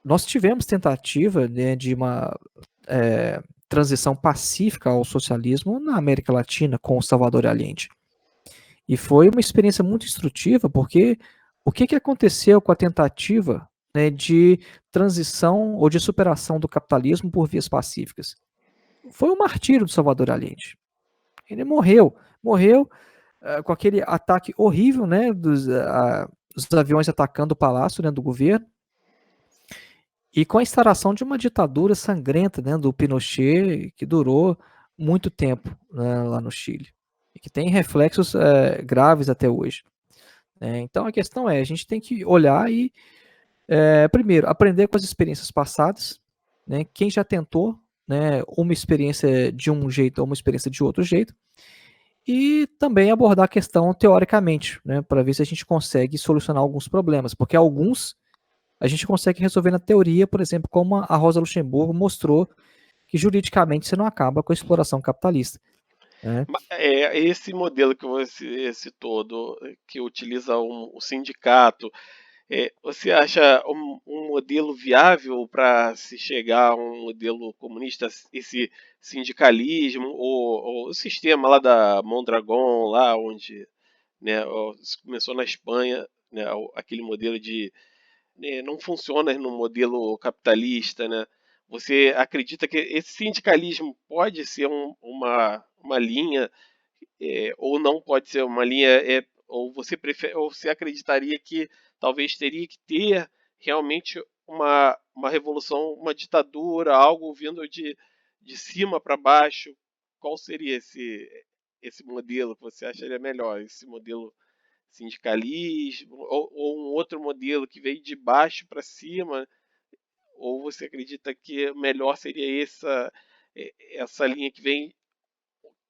nós tivemos tentativa, né, de uma transição pacífica ao socialismo na América Latina com o Salvador Allende. E foi uma experiência muito instrutiva, porque o que aconteceu com a tentativa, né, de transição ou de superação do capitalismo por vias pacíficas? Foi o martírio do Salvador Allende. Ele morreu com aquele ataque horrível, né, dos aviões atacando o palácio, né, do governo, e com a instauração de uma ditadura sangrenta, né, do Pinochet, que durou muito tempo, né, lá no Chile, e que tem reflexos graves até hoje. Então a questão a gente tem que olhar e, primeiro, aprender com as experiências passadas, né, quem já tentou, né, uma experiência de um jeito ou uma experiência de outro jeito, e também abordar a questão teoricamente, né, para ver se a gente consegue solucionar alguns problemas, porque alguns a gente consegue resolver na teoria, por exemplo, como a Rosa Luxemburgo mostrou que juridicamente você não acaba com a exploração capitalista. Né? Esse modelo que você citou, que utiliza um sindicato, você acha um modelo viável para se chegar a um modelo comunista, esse sindicalismo, ou o sistema lá da Mondragon, lá onde né? Isso começou na Espanha, né? Aquele modelo de não funciona no modelo capitalista, né? Você acredita que esse sindicalismo pode ser uma linha, ou não pode ser uma linha, ou você prefere, ou você acreditaria que talvez teria que ter realmente uma revolução, uma ditadura, algo vindo de cima para baixo? Qual seria esse modelo que você acharia melhor? Esse modelo sindicalismo, ou um outro modelo que veio de baixo para cima, ou você acredita que melhor seria essa linha que vem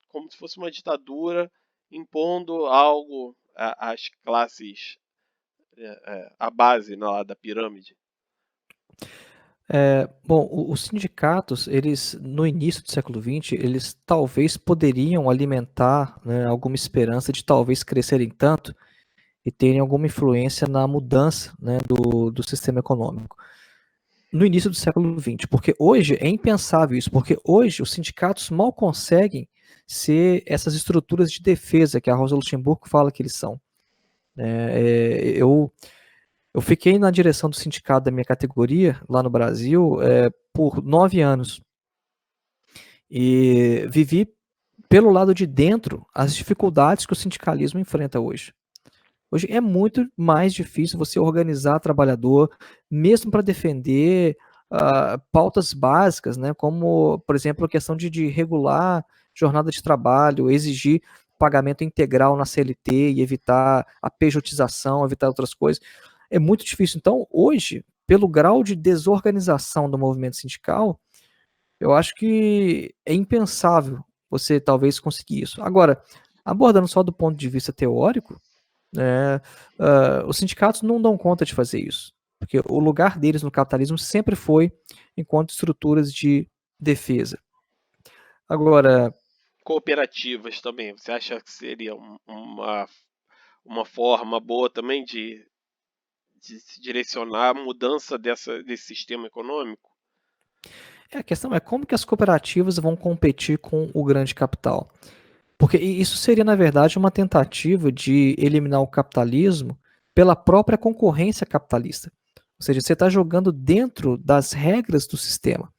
como se fosse uma ditadura impondo algo às classes, à base lá da pirâmide? Bom, os sindicatos, eles no início do século XX, eles talvez poderiam alimentar, né, alguma esperança de talvez crescerem tanto e terem alguma influência na mudança, né, do sistema econômico. No início do século XX, porque hoje é impensável isso, porque hoje os sindicatos mal conseguem ser essas estruturas de defesa que a Rosa Luxemburgo fala que eles são. Eu fiquei na direção do sindicato da minha categoria, lá no Brasil, por 9 anos. E vivi, pelo lado de dentro, as dificuldades que o sindicalismo enfrenta hoje. Hoje é muito mais difícil você organizar trabalhador, mesmo para defender pautas básicas, né, como, por exemplo, a questão de regular jornada de trabalho, exigir pagamento integral na CLT e evitar a pejotização, evitar outras coisas. É muito difícil. Então, hoje, pelo grau de desorganização do movimento sindical, eu acho que é impensável você talvez conseguir isso. Agora, abordando só do ponto de vista teórico, os sindicatos não dão conta de fazer isso, porque o lugar deles no capitalismo sempre foi enquanto estruturas de defesa. Agora, Cooperativas também, você acha que seria uma forma boa também de se direcionar a mudança desse sistema econômico? a questão é como que as cooperativas vão competir com o grande capital? Porque isso seria, na verdade, uma tentativa de eliminar o capitalismo pela própria concorrência capitalista. Ou seja, você está jogando dentro das regras do sistema,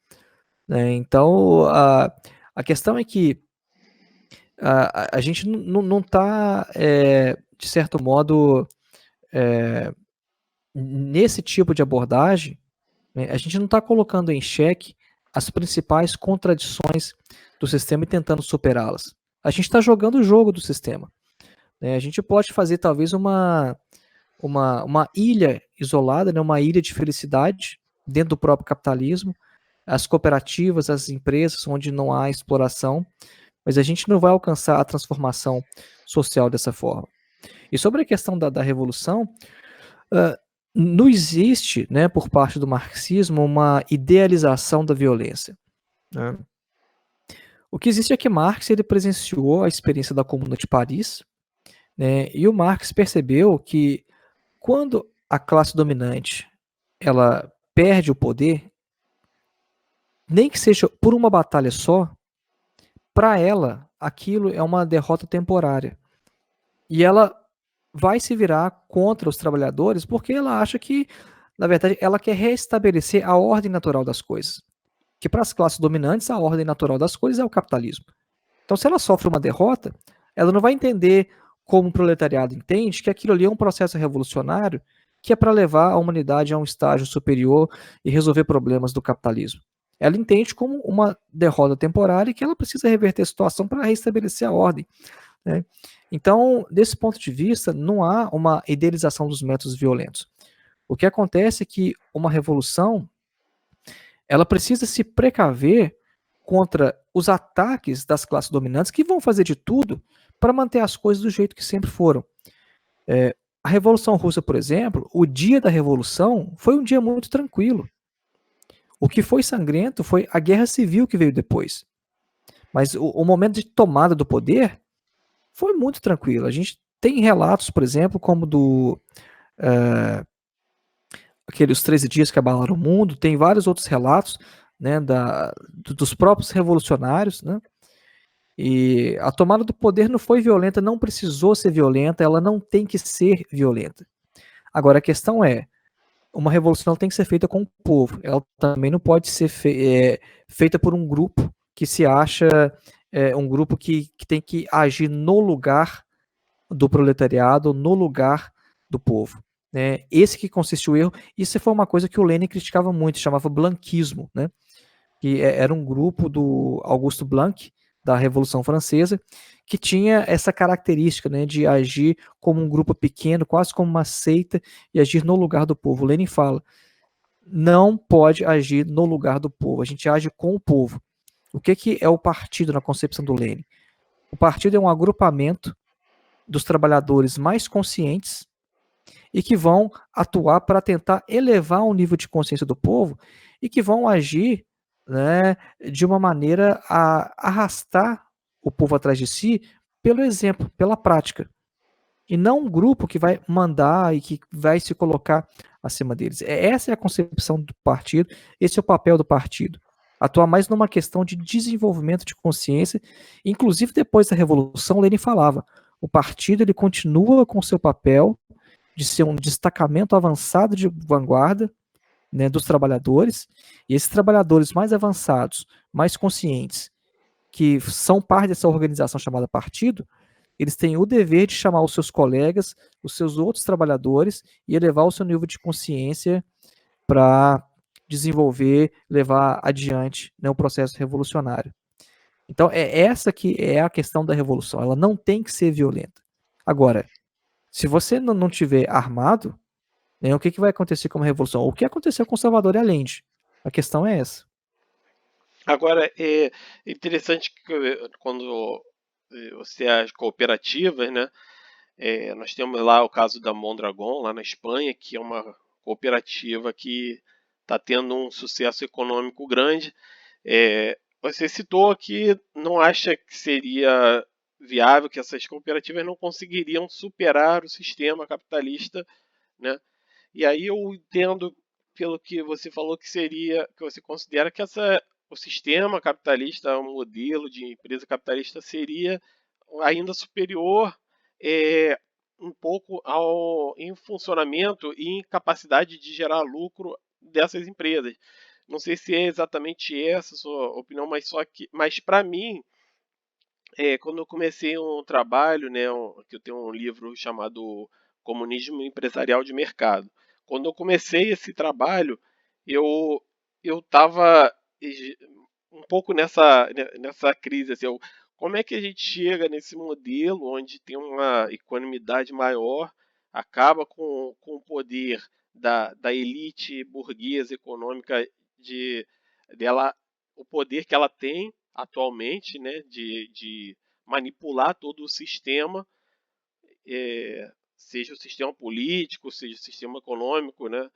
né? Então, a questão é que a gente não está, de certo modo, nesse tipo de abordagem, né, a gente não está colocando em xeque as principais contradições do sistema e tentando superá-las. A gente está jogando o jogo do sistema, né? A gente pode fazer talvez uma ilha isolada, né, uma ilha de felicidade dentro do próprio capitalismo, as cooperativas, as empresas onde não há exploração, mas a gente não vai alcançar a transformação social dessa forma. E sobre a questão da revolução, não existe, né, por parte do marxismo, uma idealização da violência, né? O que existe é que Marx ele presenciou a experiência da Comuna de Paris, né, e o Marx percebeu que quando a classe dominante ela perde o poder, nem que seja por uma batalha só, para ela aquilo é uma derrota temporária. E ela vai se virar contra os trabalhadores porque ela acha que, na verdade, ela quer restabelecer a ordem natural das coisas. Que para as classes dominantes, a ordem natural das coisas é o capitalismo. Então, se ela sofre uma derrota, ela não vai entender como o proletariado entende que aquilo ali é um processo revolucionário que é para levar a humanidade a um estágio superior e resolver problemas do capitalismo. Ela entende como uma derrota temporária e que ela precisa reverter a situação para restabelecer a ordem, né? Então, desse ponto de vista, não há uma idealização dos métodos violentos. O que acontece é que uma revolução ela precisa se precaver contra os ataques das classes dominantes que vão fazer de tudo para manter as coisas do jeito que sempre foram. A Revolução Russa, por exemplo, o dia da Revolução foi um dia muito tranquilo. O que foi sangrento foi a guerra civil que veio depois. Mas o momento de tomada do poder foi muito tranquilo. A gente tem relatos, por exemplo, como aqueles 13 dias que abalaram o mundo, tem vários outros relatos, né, dos próprios revolucionários, né, E a tomada do poder não foi violenta, não precisou ser violenta, ela não tem que ser violenta. Agora, a questão é, uma revolução tem que ser feita com o povo. Ela também não pode ser feita por um grupo que se acha um grupo que tem que agir no lugar do proletariado, no lugar do povo. Né? Esse que consiste o erro. Isso foi uma coisa que o Lenin criticava muito, chamava blanquismo, né? Que era um grupo do Augusto Blanc, da Revolução Francesa, que tinha essa característica, né, de agir como um grupo pequeno, quase como uma seita, e agir no lugar do povo. Lenin fala, não pode agir no lugar do povo, a gente age com o povo. O que é o partido na concepção do Lenin? O partido é um agrupamento dos trabalhadores mais conscientes e que vão atuar para tentar elevar o nível de consciência do povo e que vão agir, né, de uma maneira a arrastar o povo atrás de si pelo exemplo, pela prática. E não um grupo que vai mandar e que vai se colocar acima deles. Essa é a concepção do partido, esse é o papel do partido. Atuar mais numa questão de desenvolvimento de consciência. Inclusive, depois da Revolução, Lenin falava, o partido ele continua com seu papel de ser um destacamento avançado de vanguarda, né, dos trabalhadores, e esses trabalhadores mais avançados, mais conscientes, que são parte dessa organização chamada partido, eles têm o dever de chamar os seus colegas, os seus outros trabalhadores e elevar o seu nível de consciência para desenvolver, levar adiante, né, o processo revolucionário. Então, essa que é a questão da revolução. Ela não tem que ser violenta. Agora, se você não tiver armado, né, o que vai acontecer com uma revolução? O que aconteceu com Salvador Allende? A questão é essa. Agora, é interessante que quando você as cooperativas, né? Nós temos lá o caso da Mondragon, lá na Espanha, que é uma cooperativa que está tendo um sucesso econômico grande. Você citou que não acha que seria viável, que essas cooperativas não conseguiriam superar o sistema capitalista, né? E aí eu entendo, pelo que você falou, que você considera que o sistema capitalista, o modelo de empresa capitalista seria ainda superior é, um pouco em funcionamento e em capacidade de gerar lucro dessas empresas. Não sei se é exatamente essa a sua opinião, mas para mim, quando eu comecei um trabalho, né, que eu tenho um livro chamado Comunismo Empresarial de Mercado. Quando eu comecei esse trabalho, eu estava um pouco nessa crise, assim, como é que a gente chega nesse modelo onde tem uma equanimidade maior, acaba com o poder da elite burguesa econômica de dela, o poder que ela tem atualmente, né, de manipular todo o sistema, seja o sistema político, seja o sistema econômico, né?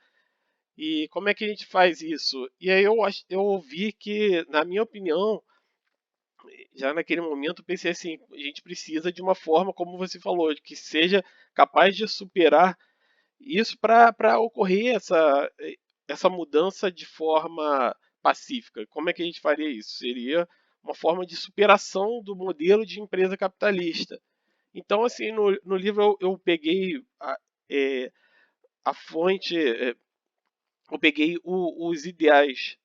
E como é que a gente faz isso? E aí eu vi que, na minha opinião, já naquele momento eu pensei assim, a gente precisa de uma forma, como você falou, que seja capaz de superar isso para ocorrer essa mudança de forma pacífica. Como é que a gente faria isso? Seria uma forma de superação do modelo de empresa capitalista. Então, assim, no livro eu peguei é, a fonte, eu peguei os ideais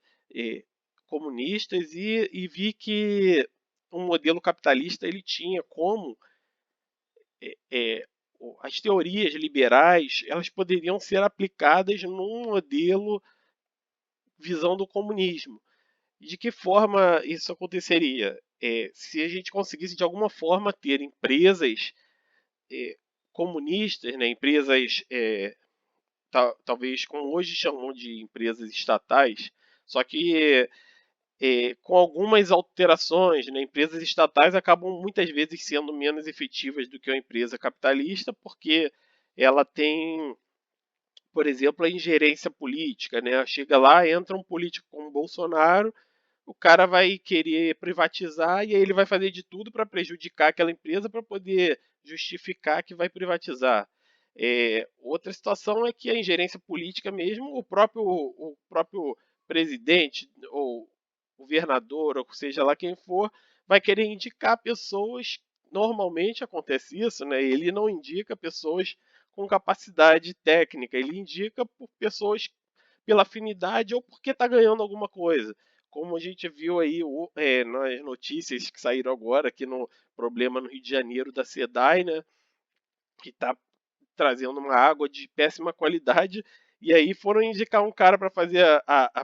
comunistas e vi que um modelo capitalista ele tinha como as teorias liberais elas poderiam ser aplicadas num modelo visão do comunismo. De que forma isso aconteceria? Se a gente conseguisse de alguma forma ter empresas comunistas, né, empresas talvez como hoje chamam de empresas estatais, só que com algumas alterações, né, empresas estatais acabam muitas vezes sendo menos efetivas do que uma empresa capitalista, porque ela tem, por exemplo, a ingerência política, né? Chega lá, entra um político como Bolsonaro, o cara vai querer privatizar e aí ele vai fazer de tudo para prejudicar aquela empresa para poder justificar que vai privatizar. Outra situação é que a ingerência política mesmo, o próprio presidente ou governador, ou seja lá quem for, vai querer indicar pessoas, normalmente acontece isso, né? Ele não indica pessoas com capacidade técnica, ele indica por pessoas pela afinidade ou porque está ganhando alguma coisa. Como a gente viu aí nas notícias que saíram agora, aqui no problema no Rio de Janeiro da SEDAI, né? Que está trazendo uma água de péssima qualidade, e aí foram indicar um cara para fazer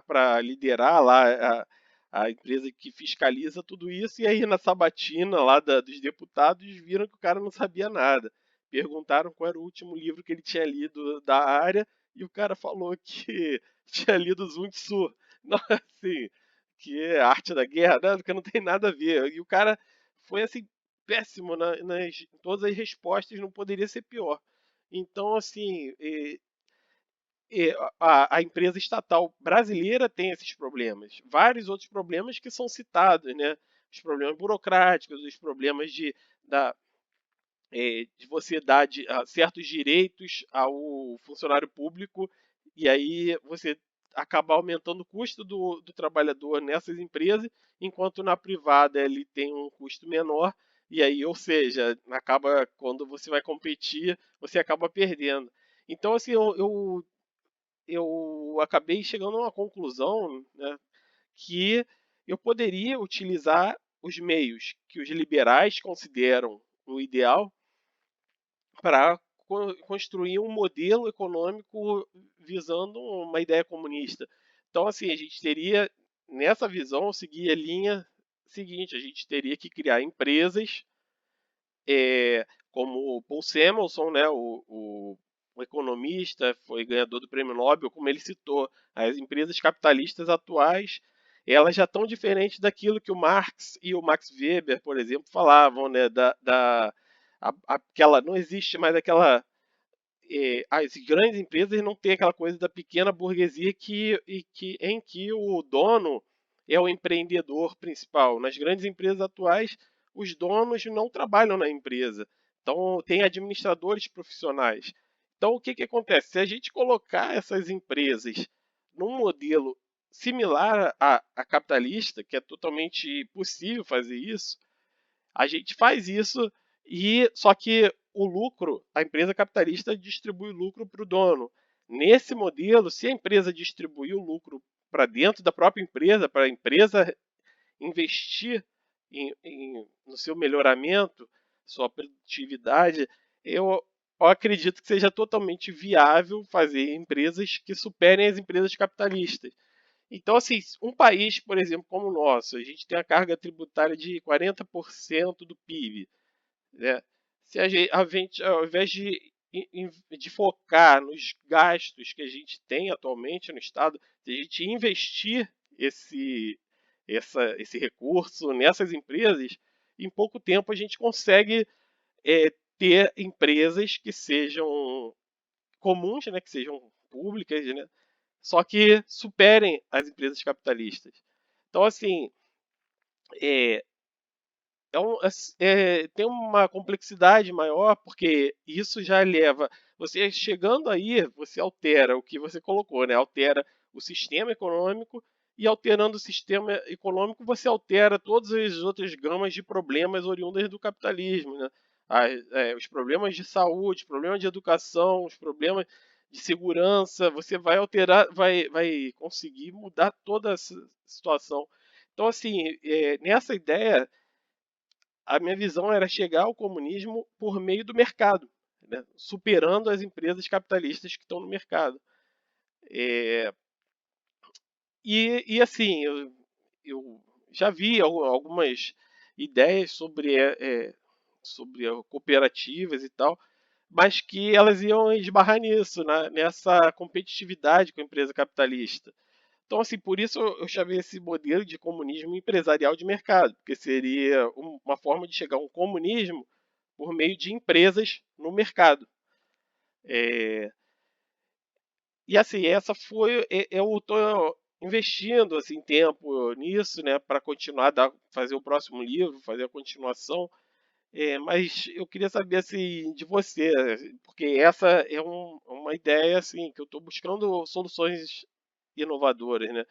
para liderar lá a empresa que fiscaliza tudo isso, e aí na sabatina lá dos deputados viram que o cara não sabia nada. Perguntaram qual era o último livro que ele tinha lido da área, e o cara falou que tinha lido Sun Tzu. Não, assim, que é a arte da guerra, né? Porque não tem nada a ver. E o cara foi assim péssimo em todas as respostas, não poderia ser pior. Então, assim, a empresa estatal brasileira tem esses problemas. Vários outros problemas que são citados, né? Os problemas burocráticos, os problemas de você dar certos direitos ao funcionário público, e aí você acaba aumentando o custo do trabalhador nessas empresas, enquanto na privada ele tem um custo menor, e aí, ou seja, acaba quando você vai competir, você acaba perdendo. Então, assim, eu acabei chegando a uma conclusão, né, que eu poderia utilizar os meios que os liberais consideram o ideal para construir um modelo econômico visando uma ideia comunista. Então, assim, a gente teria, nessa visão, seguir a linha seguinte: a gente teria que criar empresas, como o Paul Samuelson, né, o economista, foi ganhador do Prêmio Nobel, como ele citou, as empresas capitalistas atuais, elas já estão diferentes daquilo que o Marx e o Max Weber, por exemplo, falavam, né, aquela, não existe mais aquela, as grandes empresas não têm aquela coisa da pequena burguesia em que o dono é o empreendedor principal. Nas grandes empresas atuais, os donos não trabalham na empresa. Então, tem administradores profissionais. Então, o que, que acontece? Se a gente colocar essas empresas num modelo similar a capitalista, que é totalmente possível fazer isso, a gente faz isso, e só que o lucro, a empresa capitalista distribui o lucro para o dono. Nesse modelo, se a empresa distribuir o lucro para dentro da própria empresa, para a empresa investir no seu melhoramento, sua produtividade, eu acredito que seja totalmente viável fazer empresas que superem as empresas capitalistas. Então, assim, um país, por exemplo, como o nosso, a gente tem a carga tributária de 40% do PIB, né? Se ao invés de focar nos gastos que a gente tem atualmente no Estado, se a gente investir esse recurso nessas empresas, em pouco tempo a gente consegue ter empresas que sejam comuns, né, que sejam públicas, né, só que superem as empresas capitalistas. Então, assim, é, tem uma complexidade maior, porque isso já leva. Você chegando aí, você altera o que você colocou, né? Altera o sistema econômico, e alterando o sistema econômico, você altera todas as outras gamas de problemas oriundas do capitalismo, né? Os problemas de saúde, problemas de educação, os problemas de segurança, você vai alterar, vai conseguir mudar toda essa situação. Então, assim, nessa ideia, a minha visão era chegar ao comunismo por meio do mercado, né? Superando as empresas capitalistas que estão no mercado. É, assim, eu já vi algumas ideias sobre cooperativas e tal, mas que elas iam esbarrar nisso, nessa competitividade com a empresa capitalista. Então, assim, por isso eu chamei esse modelo de comunismo empresarial de mercado, porque seria uma forma de chegar a um comunismo por meio de empresas no mercado. É, e assim, essa foi, eu estou investindo assim tempo nisso, né, para continuar fazer o próximo livro, fazer a continuação. Mas eu queria saber assim de você, porque essa é uma ideia assim que eu estou buscando soluções inovadoras, né?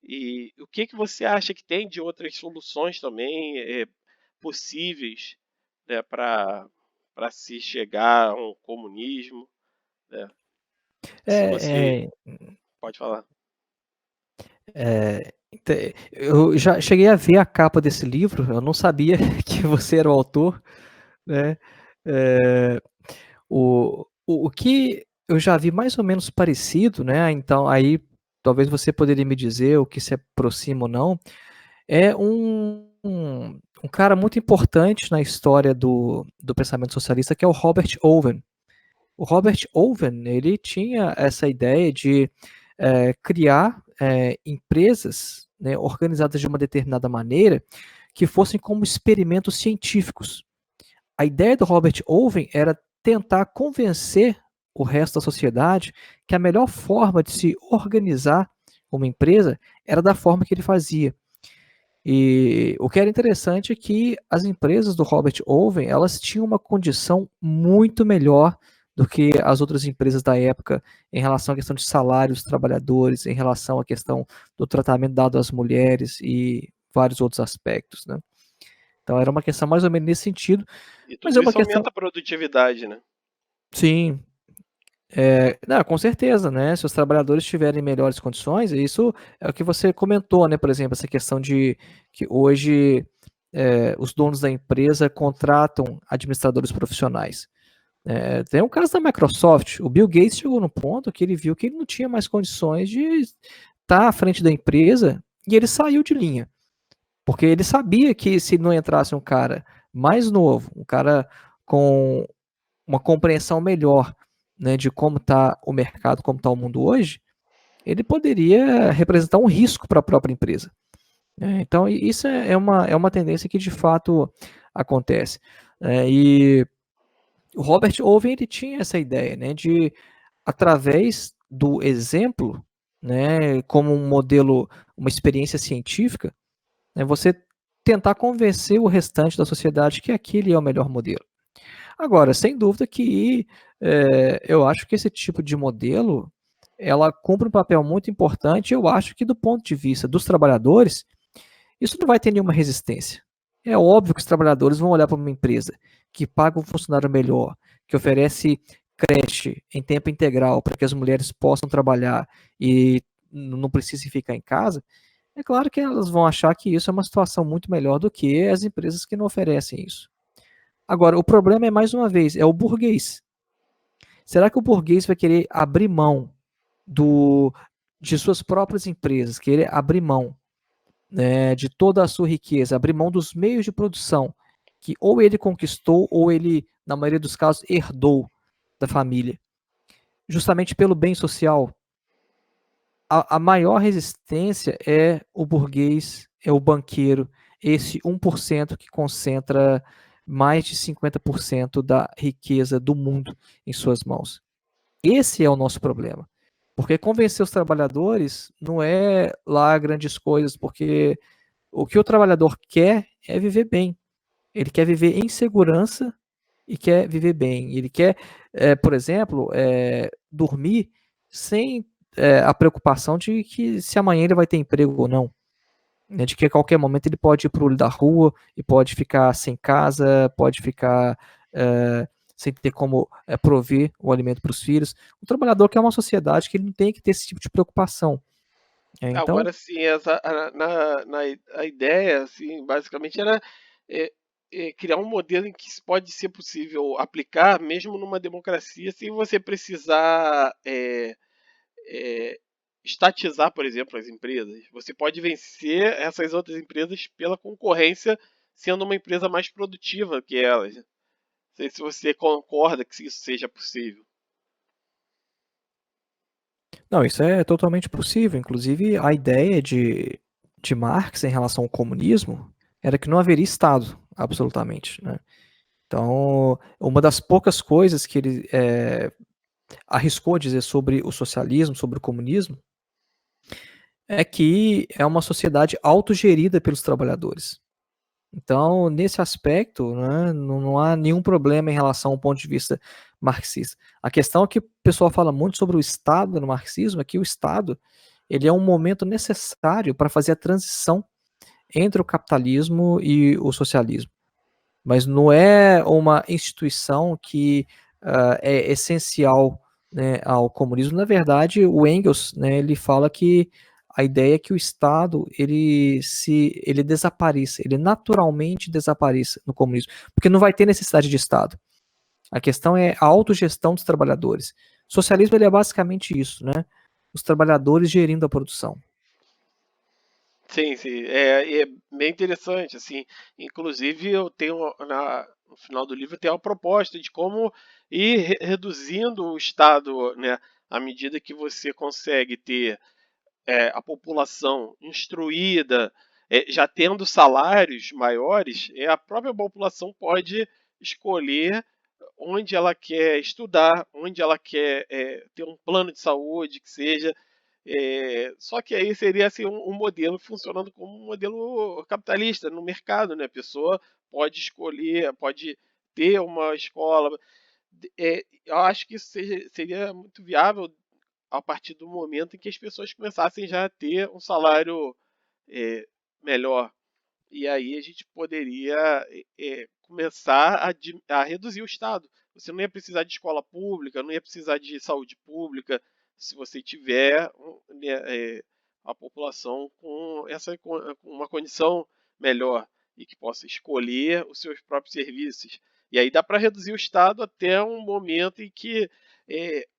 E o que você acha que tem de outras soluções também possíveis, né, para se chegar a um comunismo, né? Se você É, é, pode falar. eu já cheguei a ver a capa desse livro, eu não sabia que você era o autor, né? É, o que eu já vi mais ou menos parecido, né? Então, aí talvez você poderia me dizer o que se aproxima ou não. É um cara muito importante na história do pensamento socialista, que é o Robert Owen. O Robert Owen, ele tinha essa ideia de criar empresas, né, organizadas de uma determinada maneira que fossem como experimentos científicos. A ideia do Robert Owen era tentar convencer o resto da sociedade que a melhor forma de se organizar uma empresa era da forma que ele fazia. E o que era interessante é que as empresas do Robert Owen, elas tinham uma condição muito melhor do que as outras empresas da época em relação à questão de salários dos trabalhadores, em relação à questão do tratamento dado às mulheres e vários outros aspectos, né? Então era uma questão mais ou menos nesse sentido, E mas é tudo uma isso questão, aumenta a produtividade, né? sim, não, com certeza, né? Se os trabalhadores tiverem melhores condições, isso é o que você comentou, né? Por exemplo, essa questão de que hoje os donos da empresa contratam administradores profissionais. Tem um caso da Microsoft, o Bill Gates chegou no ponto que ele viu que ele não tinha mais condições de estar à frente da empresa e ele saiu de linha, porque ele sabia que se não entrasse um cara mais novo, um cara com uma compreensão melhor, né, de como está o mercado, como está o mundo hoje, ele poderia representar um risco para a própria empresa. Então, isso é uma tendência que de fato acontece. E o Robert Owen ele tinha essa ideia, né, de através do exemplo, né, como um modelo, uma experiência científica, né, você tentar convencer o restante da sociedade que aquele é o melhor modelo. Agora, sem dúvida que eu acho que esse tipo de modelo ela cumpre um papel muito importante. Eu acho que do ponto de vista dos trabalhadores, isso não vai ter nenhuma resistência. É óbvio que os trabalhadores vão olhar para uma empresa que paga um funcionário melhor, que oferece creche em tempo integral para que as mulheres possam trabalhar e não precisem ficar em casa. É claro que elas vão achar que isso é uma situação muito melhor do que as empresas que não oferecem isso. Agora, o problema é, mais uma vez, é o burguês. Será que o burguês vai querer abrir mão do, de suas próprias empresas, querer abrir mão, né, de toda a sua riqueza, abrir mão dos meios de produção que ou ele conquistou ou ele, na maioria dos casos, herdou da família, justamente pelo bem social? A maior resistência é o burguês, é o banqueiro, esse 1% que concentra mais de 50% da riqueza do mundo em suas mãos. Esse é o nosso problema. Porque convencer os trabalhadores não é lá grandes coisas, porque o que o trabalhador quer é viver bem. Ele quer viver em segurança e quer viver bem. Ele quer, por exemplo, dormir sem a preocupação de que se amanhã ele vai ter emprego ou não. Né, de que a qualquer momento ele pode ir para o olho da rua e pode ficar sem casa, pode ficar sem ter como prover o alimento para os filhos. O trabalhador quer uma sociedade que ele não tem que ter esse tipo de preocupação. Então, Agora sim, a ideia, assim, basicamente era é, criar um modelo em que isso pode ser possível aplicar mesmo numa democracia sem você precisar é, estatizar, por exemplo, as empresas. Você pode vencer essas outras empresas pela concorrência, sendo uma empresa mais produtiva que elas. Não sei se você concorda que isso seja possível. não, isso é totalmente possível. Inclusive, a ideia de Marx em relação ao comunismo era que não haveria Estado, absolutamente, né? Então, uma das poucas coisas que ele arriscou dizer sobre o socialismo, sobre o comunismo, é que é uma sociedade autogerida pelos trabalhadores. Então, nesse aspecto, né, não há nenhum problema em relação ao ponto de vista marxista. A questão é que o pessoal fala muito sobre o Estado no marxismo, é que o Estado ele é um momento necessário para fazer a transição entre o capitalismo e o socialismo. Mas não é uma instituição que é essencial, né, ao comunismo. Na verdade, o Engels, né, ele fala que a ideia é que o Estado ele desapareça, ele naturalmente desapareça no comunismo, porque não vai ter necessidade de Estado. A questão é a autogestão dos trabalhadores. O socialismo ele é basicamente isso, né? Os trabalhadores gerindo a produção. Sim, sim, é bem interessante, assim, inclusive eu tenho no final do livro tem uma proposta de como ir reduzindo o Estado, né, à medida que você consegue ter a população instruída, já tendo salários maiores, a própria população pode escolher onde ela quer estudar, onde ela quer ter um plano de saúde que seja. Só que aí seria assim, um modelo funcionando como um modelo capitalista no mercado, né? A pessoa pode escolher, pode ter uma escola. Eu acho que isso seria muito viável a partir do momento em que as pessoas começassem já a ter um salário é, melhor. E aí a gente poderia começar a reduzir o Estado. Você não ia precisar de escola pública, não ia precisar de saúde pública, se você tiver né, a população com uma condição melhor e que possa escolher os seus próprios serviços. E aí dá para reduzir o Estado até um momento em que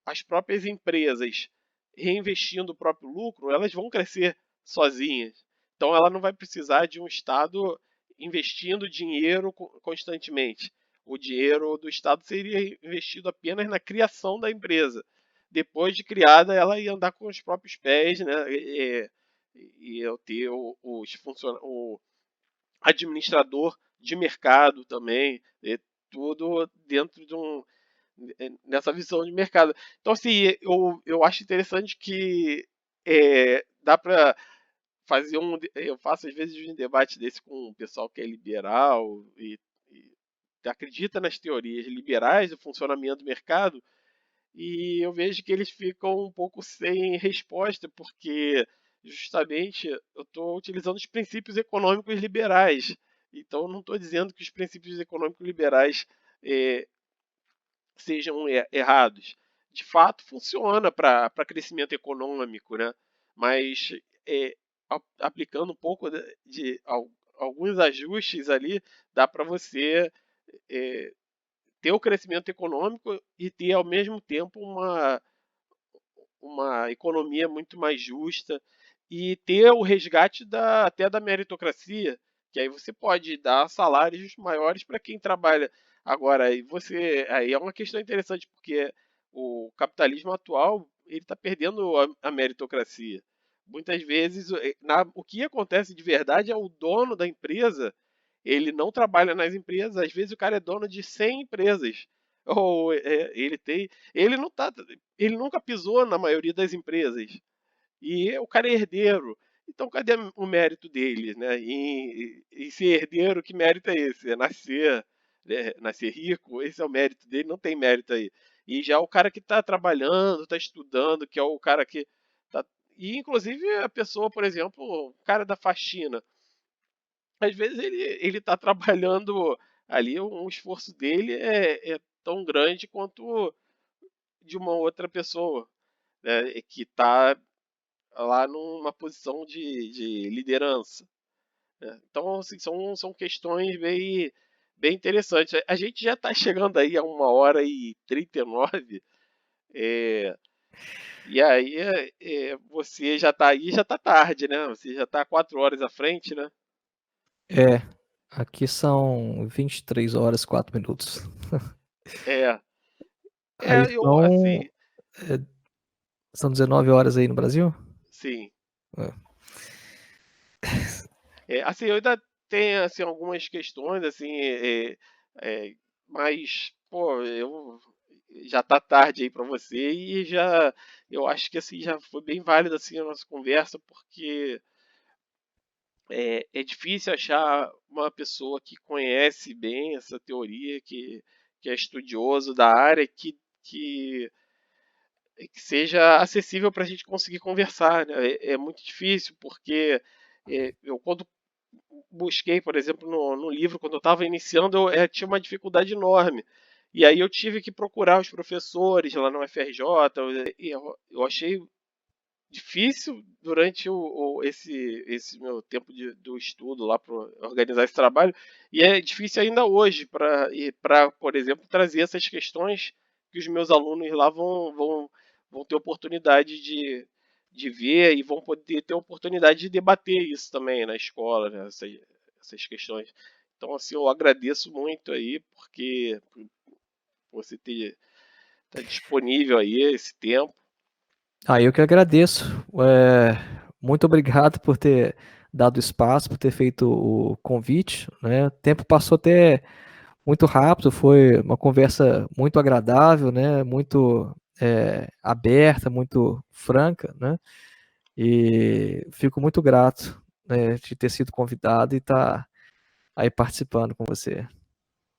as próprias empresas, reinvestindo o próprio lucro, elas vão crescer sozinhas. Então ela não vai precisar de um Estado investindo dinheiro constantemente. O dinheiro do Estado seria investido apenas na criação da empresa. Depois de criada, ela ia andar com os próprios pés, né? E eu ter o administrador de mercado também, tudo dentro de nessa visão de mercado. Então, assim, eu acho interessante que dá para fazer eu faço às vezes um debate desse com o pessoal que é liberal e acredita nas teorias liberais do funcionamento do mercado, e eu vejo que eles ficam um pouco sem resposta, porque justamente eu estou utilizando os princípios econômicos liberais. Então, eu não estou dizendo que os princípios econômicos liberais eh, sejam errados. De fato, funciona para crescimento econômico, né? Mas aplicando um pouco alguns ajustes ali, dá para você é, ter o crescimento econômico e ter ao mesmo tempo uma economia muito mais justa e ter o resgate até da meritocracia, que aí você pode dar salários maiores para quem trabalha. Agora, aí é uma questão interessante, porque o capitalismo atual ele está perdendo a meritocracia. Muitas vezes, o que acontece de verdade é o dono da empresa, ele não trabalha nas empresas, às vezes o cara é dono de 100 empresas. Ou ele não tá, ele nunca pisou na maioria das empresas. E o cara é herdeiro. Então, cadê o mérito dele, né? Em ser herdeiro, que mérito é esse? É nascer, né? Nascer rico, esse é o mérito dele, não tem mérito aí. E já o cara que está trabalhando, está estudando, que é o cara que tá... E, inclusive, a pessoa, por exemplo, o cara da faxina, às vezes ele está trabalhando ali, um esforço dele é tão grande quanto de uma outra pessoa, né, que está lá numa posição de liderança, né? Então, assim, são questões bem interessantes. A gente já está chegando aí a 1h39, é, e aí você já está aí, já está tarde, né? Você já está 4 horas à frente, né? É, aqui são 23 horas e 4 minutos. É, Aí eu, assim, é, são 19 horas aí no Brasil? sim. É. Assim, eu ainda tenho assim, algumas questões, assim, mas, pô, já tá tarde aí para você e já eu acho que assim já foi bem válida assim a nossa conversa, porque é difícil achar uma pessoa que conhece bem essa teoria, que é estudioso da área, que que seja acessível para a gente conseguir conversar, né? É muito difícil, porque eu quando busquei, por exemplo, no livro, quando eu estava iniciando, eu tinha uma dificuldade enorme. E aí eu tive que procurar os professores lá no FRJ, eu achei difícil durante esse meu tempo do estudo lá para organizar esse trabalho, e é difícil ainda hoje para, por exemplo, trazer essas questões que os meus alunos lá vão ter oportunidade de ver e vão poder ter oportunidade de debater isso também na escola, né, essas questões. Então, assim, eu agradeço muito aí, porque por você ter tá disponível aí esse tempo. Ah, eu que agradeço. É, muito obrigado por ter dado espaço, por ter feito o convite, né? O tempo passou até muito rápido, foi uma conversa muito agradável, né? Muito aberta, muito franca, né? E fico muito grato, né, de ter sido convidado e estar aí participando com você.